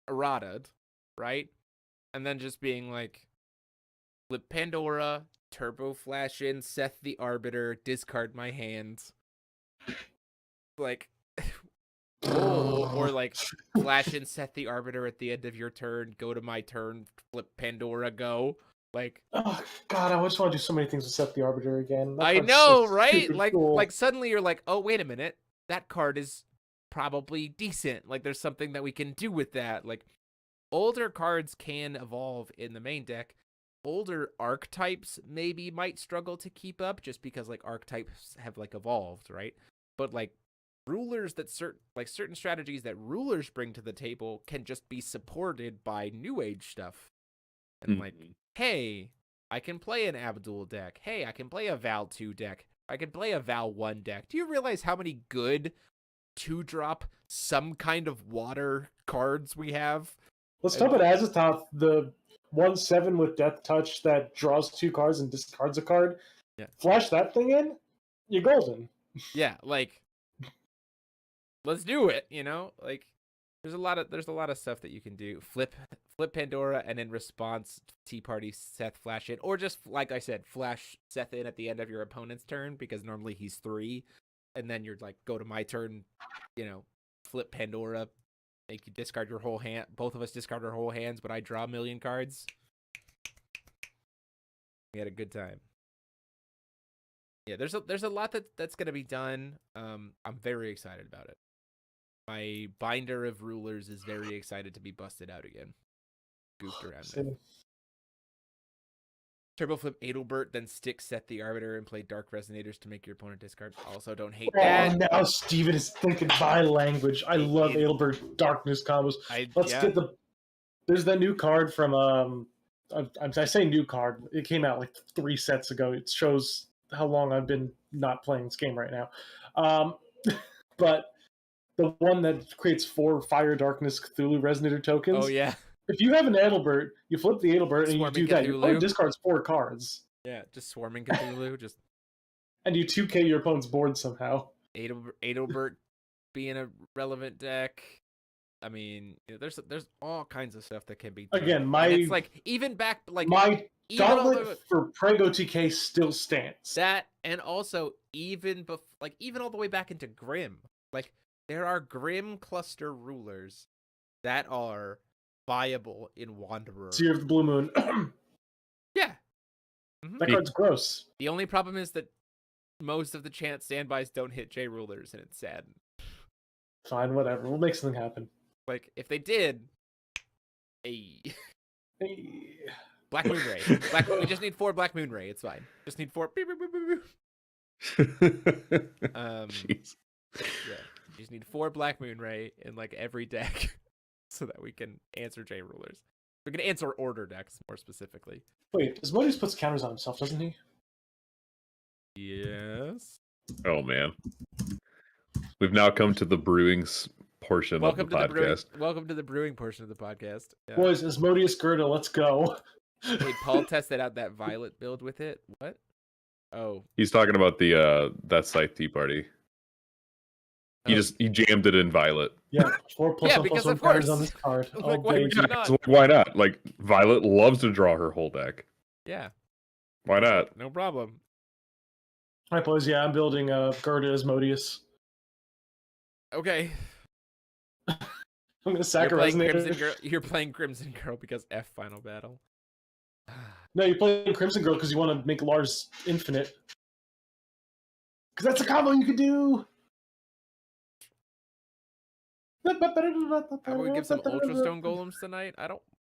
errata, right? And then just being like, flip Pandora, turbo flash in, Seth the Arbiter, discard my hands. Like, or like flash in Seth the Arbiter at the end of your turn, go to my turn, flip Pandora, go. Like, oh god, I just want to do so many things with Seth the Arbiter again. That I card's know, so right? stupid Like, cool. like suddenly you're like, oh, wait a minute, that card is probably decent. Like, there's something that we can do with that. Like, older cards can evolve in the main deck. Older archetypes maybe might struggle to keep up just because like archetypes have like evolved, right? But like rulers that certain strategies that rulers bring to the table can just be supported by new age stuff. And like, hey, I can play an Abdul deck. Hey, I can play a Val 2 deck. I can play a Val 1 deck. Do you realize how many good 2-drop some kind of water cards we have? Let's talk about Azathoth, the 1/7 with Death Touch that draws 2 cards and discards a card. Yeah. Flash that thing in, you're golden. Yeah, like, let's do it, you know? Like, there's a lot of stuff that you can do. Flip Pandora, and in response, Tea Party Seth flash in, or just like I said, flash Seth in at the end of your opponent's turn because normally he's 3, and then you're like, go to my turn, you know, flip Pandora, make you discard your whole hand. Both of us discard our whole hands, but I draw a million cards. We had a good time. Yeah, there's a lot that's gonna be done. I'm very excited about it. My binder of rulers is very excited to be busted out again. Goofed around with. Turbo flip Adelbert, then stick Seth the Arbiter and play Dark Resonators to make your opponent discard. Also, don't hate that. Now Steven is thinking my language. I love Adelbert Darkness combos. Let's get the. There's that new card from I say new card. It came out like 3 sets ago. It shows how long I've been not playing this game right now. But the one that creates 4 Fire Darkness Cthulhu Resonator tokens. Oh yeah. If you have an Adelbert, you flip the Adelbert and you do that. Your opponent discards 4 cards. Yeah, just Swarming Cthulhu, just. And you 2K your opponent's board somehow. Adelbert being a relevant deck. I mean, there's all kinds of stuff that can be done. Again, it's like even back like my gauntlet for Prego TK still stands. That, and also even all the way back into Grim. Like, there are Grim cluster rulers that are viable in Wanderer. Seer of the Blue Moon. Yeah. That card's gross. The only problem is that most of the chance standbys don't hit J rulers, and it's sad. Fine, whatever. We'll make something happen. Like, if they did, hey. Black Moon Ray. We just need 4 Black Moon Ray. It's fine. Just need 4. Jeez. Yeah. You just need 4 Black Moon Ray in like every deck, so that we can answer J rulers. We can answer order decks more specifically. Wait, does Modius puts counters on himself, doesn't he? Yes. Oh man, we've now come to the brewing portion of the podcast. Welcome to the brewing portion of the podcast. Yeah. Boys, Asmodeus Gerda, let's go. Wait, Paul tested out that Violet build with it. What? Oh, he's talking about the that Scythe Tea Party. He jammed it in Violet. Yeah, 4 plus 1 because plus 1 of course. counters on this card. Like, why would you not? Why not? Like, Violet loves to draw her whole deck. Yeah. Why not? No problem. All right, boys. Yeah, I'm building Gerda Asmodeus. Okay. I'm gonna sack a Resonator. You're playing Crimson Girl because F Final Battle. No, you're playing Crimson Girl because you want to make Lars infinite. Because that's a combo you can do. How about we give some Ultra Stone Golems tonight?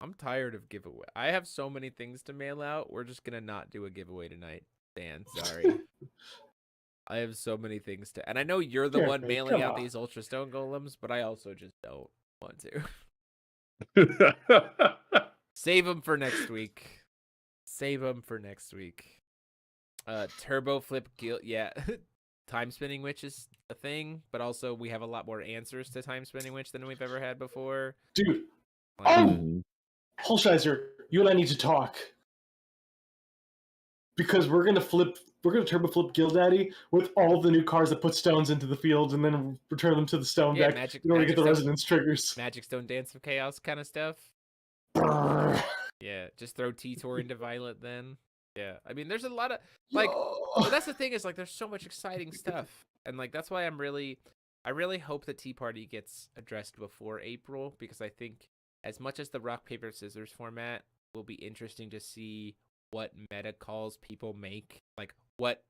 I'm tired of giveaway. I have so many things to mail out. We're just gonna not do a giveaway tonight, Dan. Sorry. I have so many things to, and I know you're the one mailing out these Ultra Stone Golems, but I also just don't want to. Save them for next week. Turbo Flip Guild. Yeah. Time Spinning Witch is a thing, but also we have a lot more answers to Time Spinning Witch than we've ever had before. Dude. Holshizer, you and I need to talk. because we're gonna turbo flip GillDaddy with all the new cards that put stones into the field and then return them to the stone Yeah, deck in order to get the resonance triggers. Magic Stone Dance of Chaos kind of stuff. Yeah, just throw T-Tor into Violet then. Yeah, I mean, there's a lot of like, but that's the thing is like, there's so much exciting stuff, and like that's why I really hope that Tea Party gets addressed before April, because I think as much as the rock paper scissors format will be interesting to see what meta calls people make, like what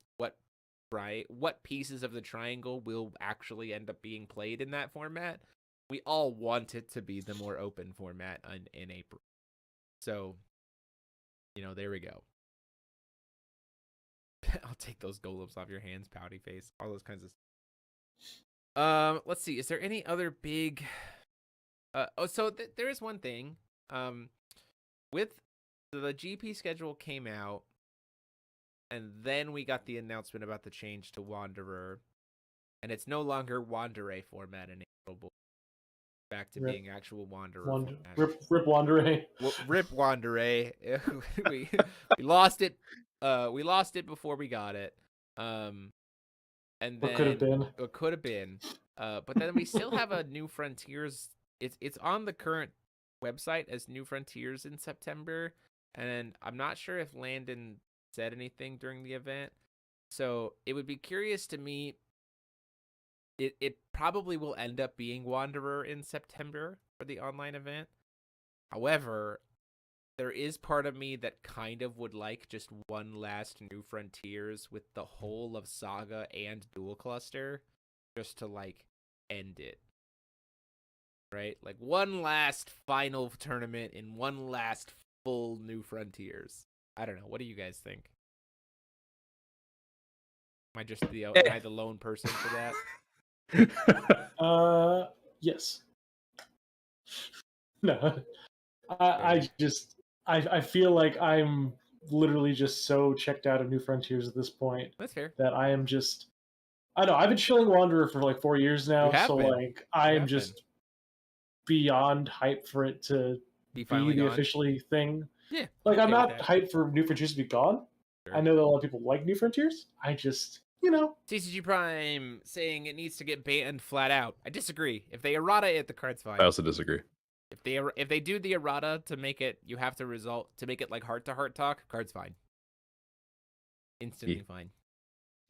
pieces of the triangle will actually end up being played in that format. We all want it to be the more open format in April. So, there we go. I'll take those golems off your hands, pouty face, all those kinds of stuff. Let's see. Is there any other big? There is one thing. With the GP schedule came out, and then we got the announcement about the change to Wanderer, and it's no longer Wanderer format in April. Back to being actual Wanderer. Rip Wanderer. Rip Wanderer. we lost it. We lost it before we got it. And then what could have been. What could have been. But then we still have a New Frontiers. It's on the current website as New Frontiers in September, and I'm not sure if Landon said anything during the event. So it would be curious to me. It probably will end up being Wanderer in September for the online event. However, there is part of me that kind of would like just one last New Frontiers with the whole of Saga and Dual Cluster, just to like end it. Right? Like one last final tournament in one last full New Frontiers. I don't know. What do you guys think? Am I the lone person for that? Yes. No. I feel like I'm literally just so checked out of New Frontiers at this point. That's fair. That I am just, I know I've been chilling Wanderer for like 4 years now, so been. like I am just beyond hype for it to be the officially thing. Yeah. Like I'm not hyped for New Frontiers to be gone. Sure. I know that a lot of people like New Frontiers. I just, CCG Prime saying it needs to get banned flat out. I disagree. If they errata it, the card's fine. I also disagree. If they do the errata to make it, you have to make it like heart-to-heart talk, card's fine. Instantly fine.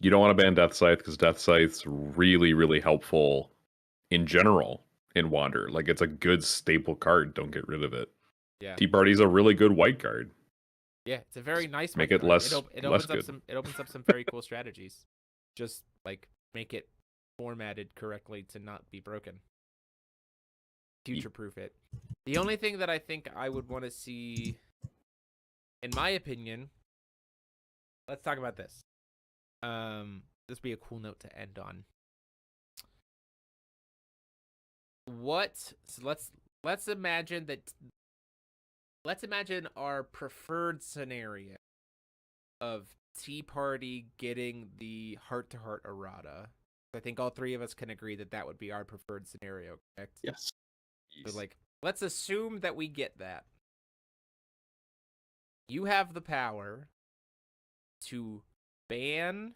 You don't want to ban Death Scythe because Death Scythe's really, really helpful in general in Wander. Like it's a good staple card. Don't get rid of it. Yeah. Tea Party's a really good white card. Yeah, it's a very nice. Make it less. It opens up some very cool strategies. Just like make it formatted correctly to not be broken. Future-proof it. The only thing that I think I would want to see, in my opinion, let's talk about this. This would be a cool note to end on. Let's imagine that. Let's imagine our preferred scenario of Tea Party getting the heart-to-heart errata. I think all three of us can agree that that would be our preferred scenario, correct? Yes. So, like, let's assume that we get that. You have the power to ban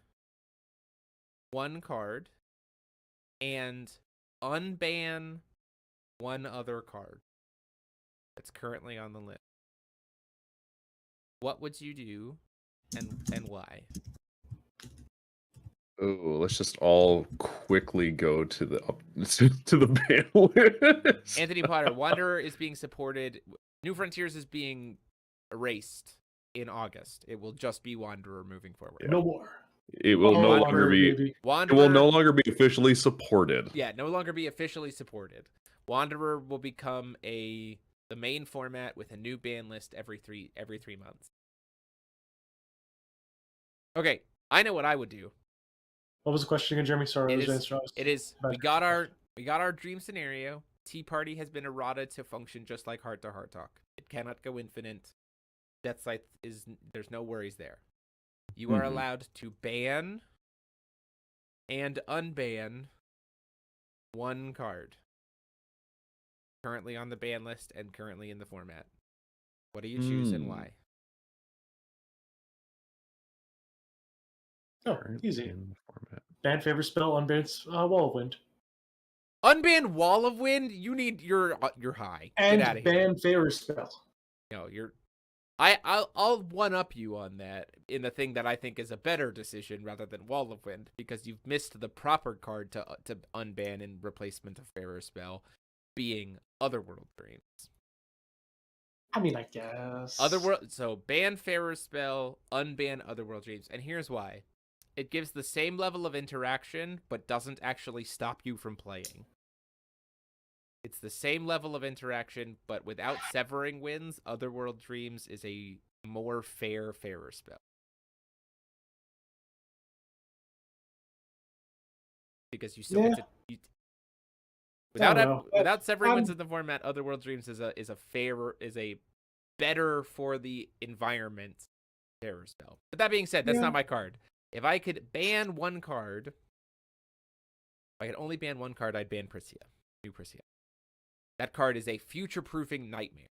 one card and unban one other card that's currently on the list. What would you do and why? Oh, let's just all quickly go to the ban list. Anthony Potter, Wanderer is being supported. New Frontiers is being erased in August. It will just be Wanderer moving forward. No more. It will no longer be. Wanderer, it will no longer be officially supported. Yeah, no longer be officially supported. Wanderer will become the main format with a new ban list every 3 months. Okay, I know what I would do. What was the question again, Jeremy? Sorry, it is we got our dream scenario. Tea Party has been errata to function just like heart-to-heart talk. It cannot go infinite. Death Scythe there's no worries there. You are allowed to ban and unban one card currently on the ban list and currently in the format. What do you choose and why? Oh, Currently easy. in the format. Ban favorite spell, unbans Wall of Wind. Unban Wall of Wind. You're high. And Get out of here. ban favorite spell. No, I'll one up you on that in the thing that I think is a better decision rather than Wall of Wind, because you've missed the proper card to unban in replacement of Fairer Spell, being Otherworld Dreams. I mean, I guess. So ban Fairer Spell, unban Otherworld Dreams, and here's why. It gives the same level of interaction, but doesn't actually stop you from playing. It's the same level of interaction, but without severing winds, Otherworld Dreams is a more fairer spell. Because you still get to, without severing winds in the format, Otherworld Dreams is a better for the environment fairer spell. But that being said, that's not my card. If I could ban one card, if I could only ban one card, I'd ban Priscia. New Priscia. That card is a future-proofing nightmare.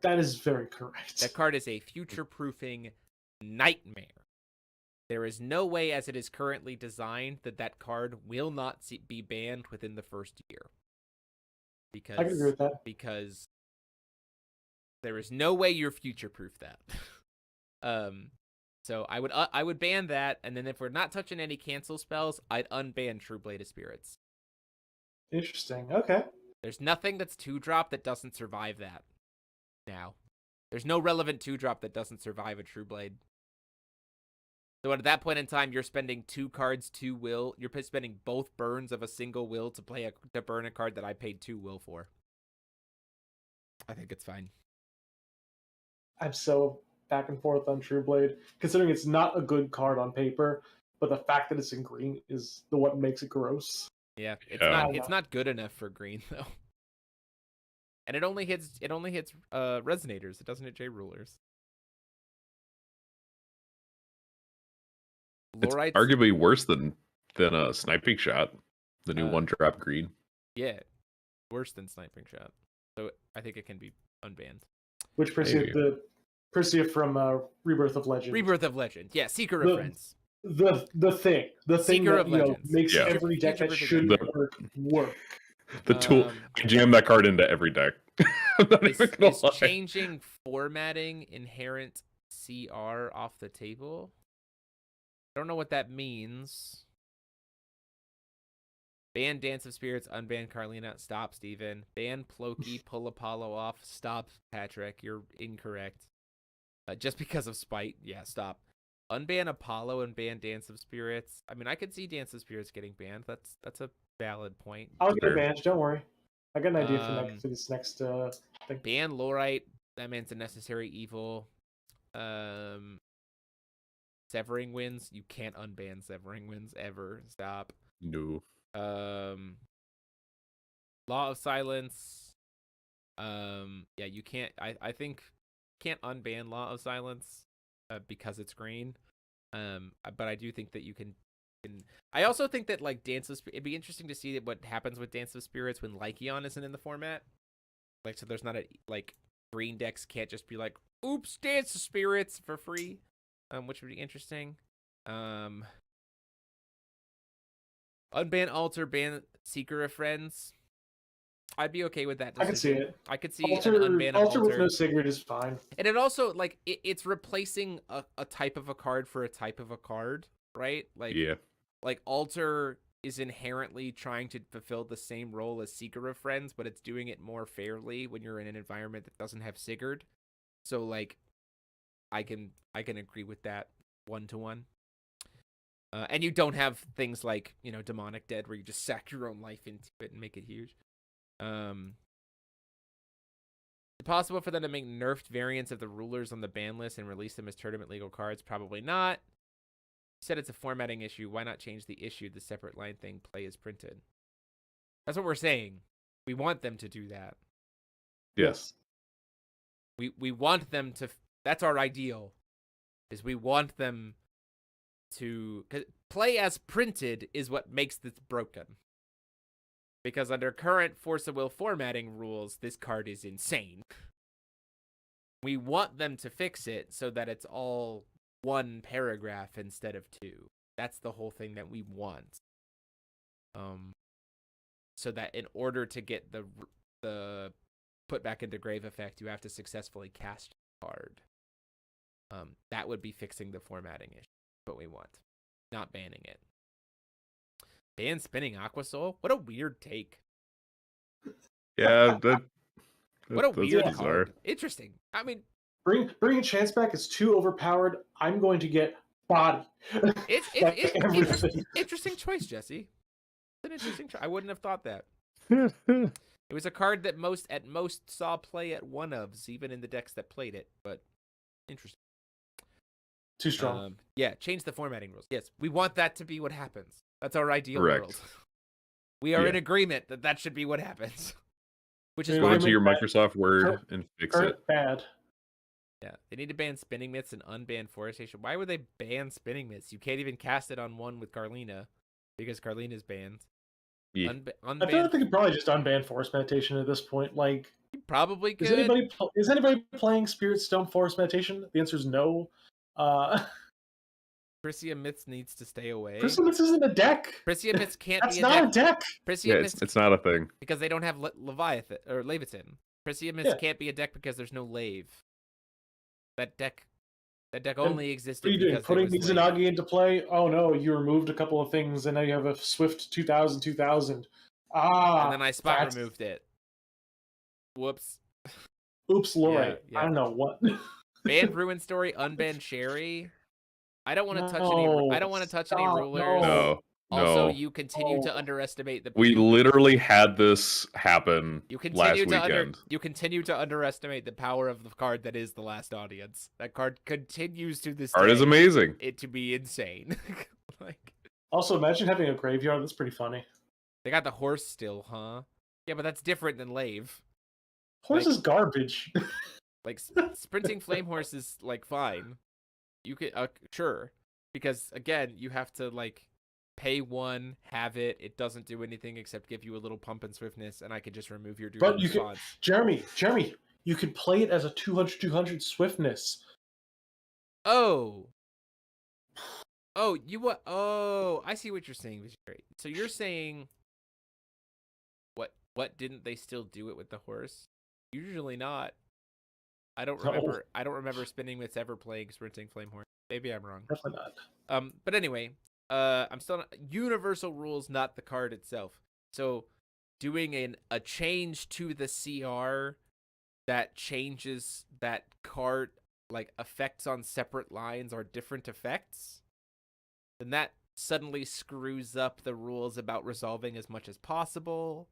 That is very correct. That card is a future-proofing nightmare. There is no way, as it is currently designed, that card will not be banned within the first year. Because I can agree with that. Because there is no way you're future-proof that. So I would ban that, and then if we're not touching any cancel spells, I'd unban True Blade of Spirits. Interesting. Okay. There's nothing that's 2-drop that doesn't survive that. Now, there's no relevant 2-drop that doesn't survive a True Blade. So at that point in time, you're spending 2 cards, 2 will. You're spending both burns of a single will to burn a card that I paid 2 will for. I think it's fine. I'm so back and forth on True Blade, considering it's not a good card on paper, but the fact that it's in green is what makes it gross. Yeah, it's not good enough for green though. And it only hits resonators. It doesn't hit J rulers. It's arguably worse than a sniping shot, the new 1-drop green. Yeah, worse than sniping shot. So I think it can be unbanned. Which Priscia from Rebirth of Legend. Rebirth of Legend. Yeah, Seeker of Friends. The thing Seeker that makes every deck that should work. The tool, jam that card into every deck. I'm not even gonna lie. Changing formatting inherent CR off the table. I don't know what that means. Ban Dance of Spirits, unban Carlina. Stop, Steven. Ban Ploki, pull Apollo off. Stop, Patrick. You're incorrect. Just because of spite. Yeah, stop. Unban Apollo and ban Dance of Spirits. I mean, I could see Dance of Spirits getting banned. That's a valid point. I'll get banned. Don't worry. I got an idea for this next thing. Ban Lorite. That man's a necessary evil. Severing Winds. You can't unban Severing Winds ever. Stop. No. Law of Silence. Yeah, you can't. I think can't unban Law of Silence. Because it's green, but I do think that you can. I also think that like it'd be interesting to see what happens with Dance of Spirits when Lycion isn't in the format. Like, so there's not green decks can't just be like, oops, Dance of Spirits for free, which would be interesting. Unban Altar, ban Seeker of Friends. I'd be okay with that decision. I could see it. I could see an unban of Altar with no Sigurd is fine. And it also, like, it's replacing a type of a card for a type of a card, right? Like, yeah. Like, Altar is inherently trying to fulfill the same role as Seeker of Friends, but it's doing it more fairly when you're in an environment that doesn't have Sigurd. So, like, I can agree with that 1-to-1. And you don't have things like, Demonic Dead, where you just sack your own life into it and make it huge. Is it possible for them to make nerfed variants of the rulers on the ban list and release them as tournament legal cards? Probably not. You said it's a formatting issue. Why not change the issue? The separate line thing, play as printed. That's what we're saying. We want them to do that. Yes. We want them to. That's our ideal. Is we want them to. 'Cause play as printed is what makes this broken. Because under current Force of Will formatting rules, this card is insane. We want them to fix it so that it's all one paragraph instead of two. That's the whole thing that we want. So that in order to get the put back into grave effect, you have to successfully cast your card. That would be fixing the formatting issue. What we want, not banning it. Ban spinning Aqua Soul? What a weird take. Yeah, What a weird bizarre. card. Interesting. I mean, bringing Chance back is too overpowered. I'm going to get body. it's everything. interesting choice, Jesse. It's an interesting choice. I wouldn't have thought that. It was a card that at most saw play at one ofs, even in the decks that played it. But interesting. Too strong. Yeah, change the formatting rules. Yes, we want that to be what happens. That's our ideal Correct. world. We are in agreement that should be what happens. Which is Go why into your Microsoft Word and fix it. Bad. Yeah, they need to ban Spinning Myths and unban Forestation. Why would they ban Spinning Myths? You can't even cast it on one with Carlina because Carlina's banned. Yeah. I feel like they could probably just unban Forest Meditation at this point. Like, you probably could. Is anybody playing Spirit Stone Forest Meditation? The answer is no. Prisia Myths needs to stay away. Prisia Myths isn't a deck. Prisia Myths can't That's be not a deck. Yeah, it's not a thing. Because they don't have Leviathan or Leviathan. Prisia Myths can't be a deck because there's no Lave. That deck only existed. What are you doing? Putting Mizunagi into play? Oh no, you removed a couple of things and now you have a Swift 2000. And then I spot removed it. Whoops. Oops, Lori. Yeah. I don't know what. Ban Ruin Story, unban Sherry. I don't want to touch any. I don't want to touch any rulers. No. Also, you continue to underestimate the. We literally had this happen last weekend. You continue to underestimate the power of the card that is the Last Audience. That card continues to this. Card is amazing. It to be insane. Like. Also, imagine having a graveyard. That's pretty funny. They got the horse still, huh? Yeah, but that's different than Lave. Horse is garbage. Like sprinting flame horse is like fine. You could sure, because again you have to like pay one, have it. It doesn't do anything except give you a little pump and swiftness, and I could just remove your dude. But you can, Jeremy, you could play it as a 200 swiftness. Oh, you what? Oh, I see what you're saying, Visionary. So you're saying, what didn't they still do it with the horse? Usually not. I don't remember. No. I don't remember Spinning Myths ever playing Sprinting Flame Horse. Maybe I'm wrong. Definitely not. But anyway, I'm still not, universal rules, not the card itself. So, doing a change to the CR that changes that card like effects on separate lines or different effects, then that suddenly screws up the rules about resolving as much as possible.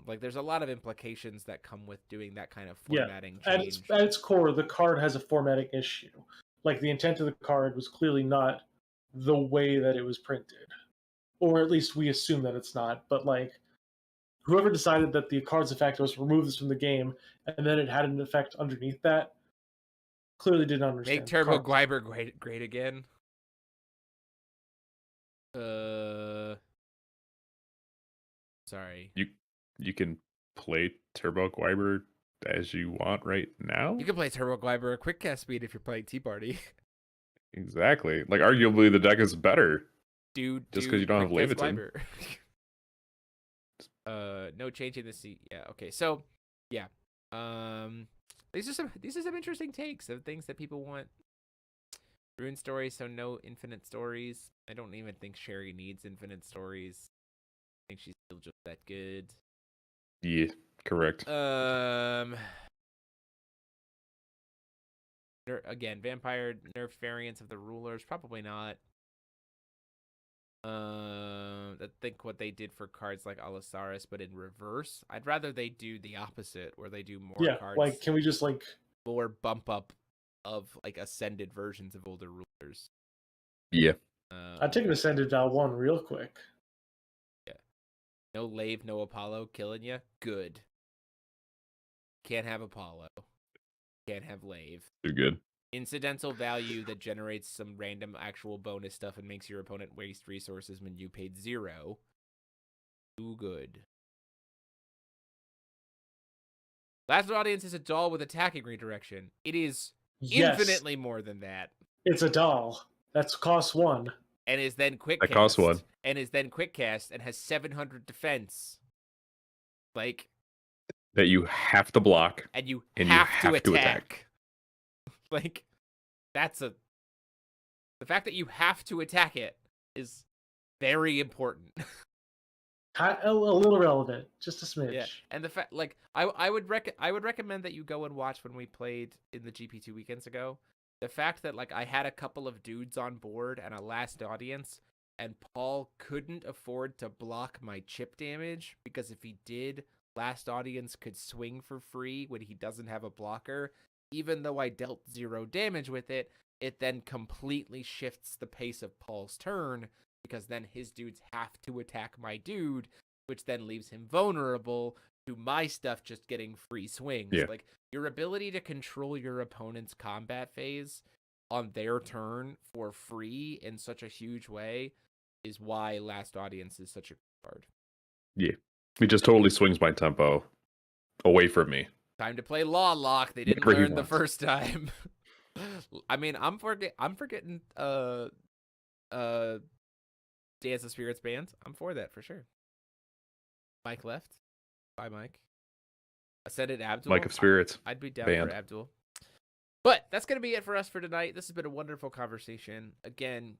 Like there's a lot of implications that come with doing that kind of formatting change. At its core, the card has a formatting issue. Like the intent of the card was clearly not the way that it was printed. Or at least we assume that it's not. But like whoever decided that the card's effect was remove this from the game and then it had an effect underneath that clearly didn't understand. Make Turbo Gwyber great again. Sorry. You can play Turbo Gwyber as you want right now. You can play Turbo Gwyber at quick cast speed if you're playing Tea Party. Exactly. Like arguably the deck is better. Dude, just because you don't have Leviathan. No changing the seat. Yeah. Okay. So, yeah. These are some interesting takes of things that people want. Rune stories, so no infinite stories. I don't even think Sherry needs infinite stories. I think she's still just that good. Yeah, correct. Again, vampire nerf variants of the rulers, probably not. I think what they did for cards like Allosaurus, but in reverse. I'd rather they do the opposite, where they do more cards. Like, can we just like more bump up of like ascended versions of older rulers? Yeah. I'd take an ascended Val 1 real quick. Yeah. No Lave, no Apollo killing you. Good. Can't have Apollo. Can't have Lave. Too good. Incidental value that generates some random actual bonus stuff and makes your opponent waste resources when you paid 0. Too good. Last Audience is a doll with attacking redirection. It is infinitely more than that. It's a doll. That's cost 1. And is then quick That costs 1. And is then quick cast and has 700 defense. Like That you have to block. and you And have, you have to to attack. Like the fact that you have to attack it is very important. A little relevant, just a smidge. Yeah, and the fact, like, I would recommend that you go and watch when we played in the GP 2 weekends ago. The fact that like I had a couple of dudes on board and a last audience, and Paul couldn't afford to block my chip damage because if he did, last audience could swing for free when he doesn't have a blocker. Even though I dealt 0 damage with it, it then completely shifts the pace of Paul's turn because then his dudes have to attack my dude, which then leaves him vulnerable to my stuff just getting free swings. Yeah. Like, your ability to control your opponent's combat phase on their turn for free in such a huge way is why Last Audience is such a good card. Yeah. He just totally swings my tempo away from me. Time to play Law Lock. They didn't Whenever he learn the wants. first time. I mean, I'm forgetting Dance of Spirits band. I'm for that for sure. Mike left. Bye, Mike. Ascended Abdul. Mike of Spirits. I'd be down band. for Abdul. But that's going to be it for us for tonight. This has been a wonderful conversation. Again,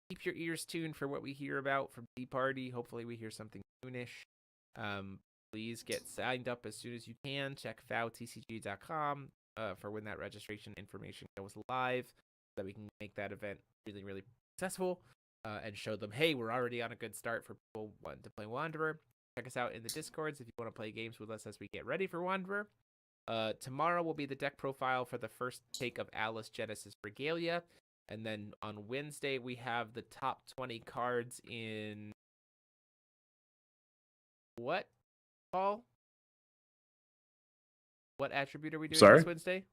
keep your ears tuned for what we hear about from Tea Party. Hopefully we hear something soonish. Please get signed up as soon as you can. Check fowtcg.com for when that registration information goes live so that we can make that event really, really successful and show them, hey, we're already on a good start for people wanting to play Wanderer. Check us out in the Discords if you want to play games with us as we get ready for Wanderer. Tomorrow will be the deck profile for the first take of Alice Genesis Regalia. And then on Wednesday, we have the top 20 cards in... What, Paul? What attribute are we doing this Wednesday?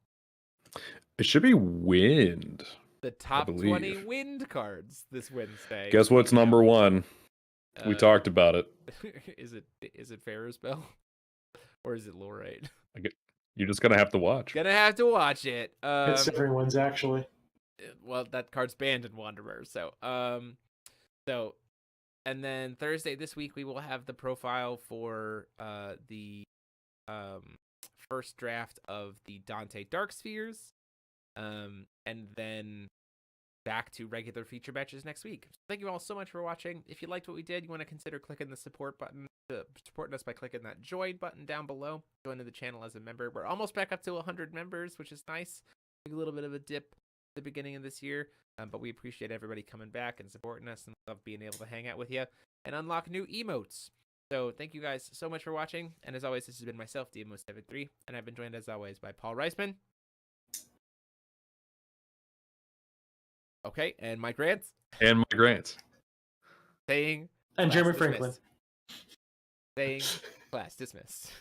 It should be wind. The top 20 wind cards this Wednesday. Guess what's number 1? We talked about it. Is it Pharaoh's Bell? Or is it Lorite? You're just gonna have to watch. Gonna have to watch it. It's everyone's actually. Well, that card's banned in Wanderer, so and then Thursday this week we will have the profile for the first draft of the Dante Dark Spheres, and then back to regular feature matches next week. Thank you all so much for watching. If you liked what we did, you want to consider clicking the support button to support us by clicking that join button down below. Join the channel as a member. We're almost back up to 100 members, which is nice. A little bit of a dip at the beginning of this year, but we appreciate everybody coming back and supporting us and love being able to hang out with you and unlock new emotes. So thank you guys so much for watching. And as always, this has been myself, DMO73, and I've been joined as always by Paul Reisman. Okay, and Mike Rance. And Mike Rance. Saying... And Jeremy Franklin. Saying class dismissed.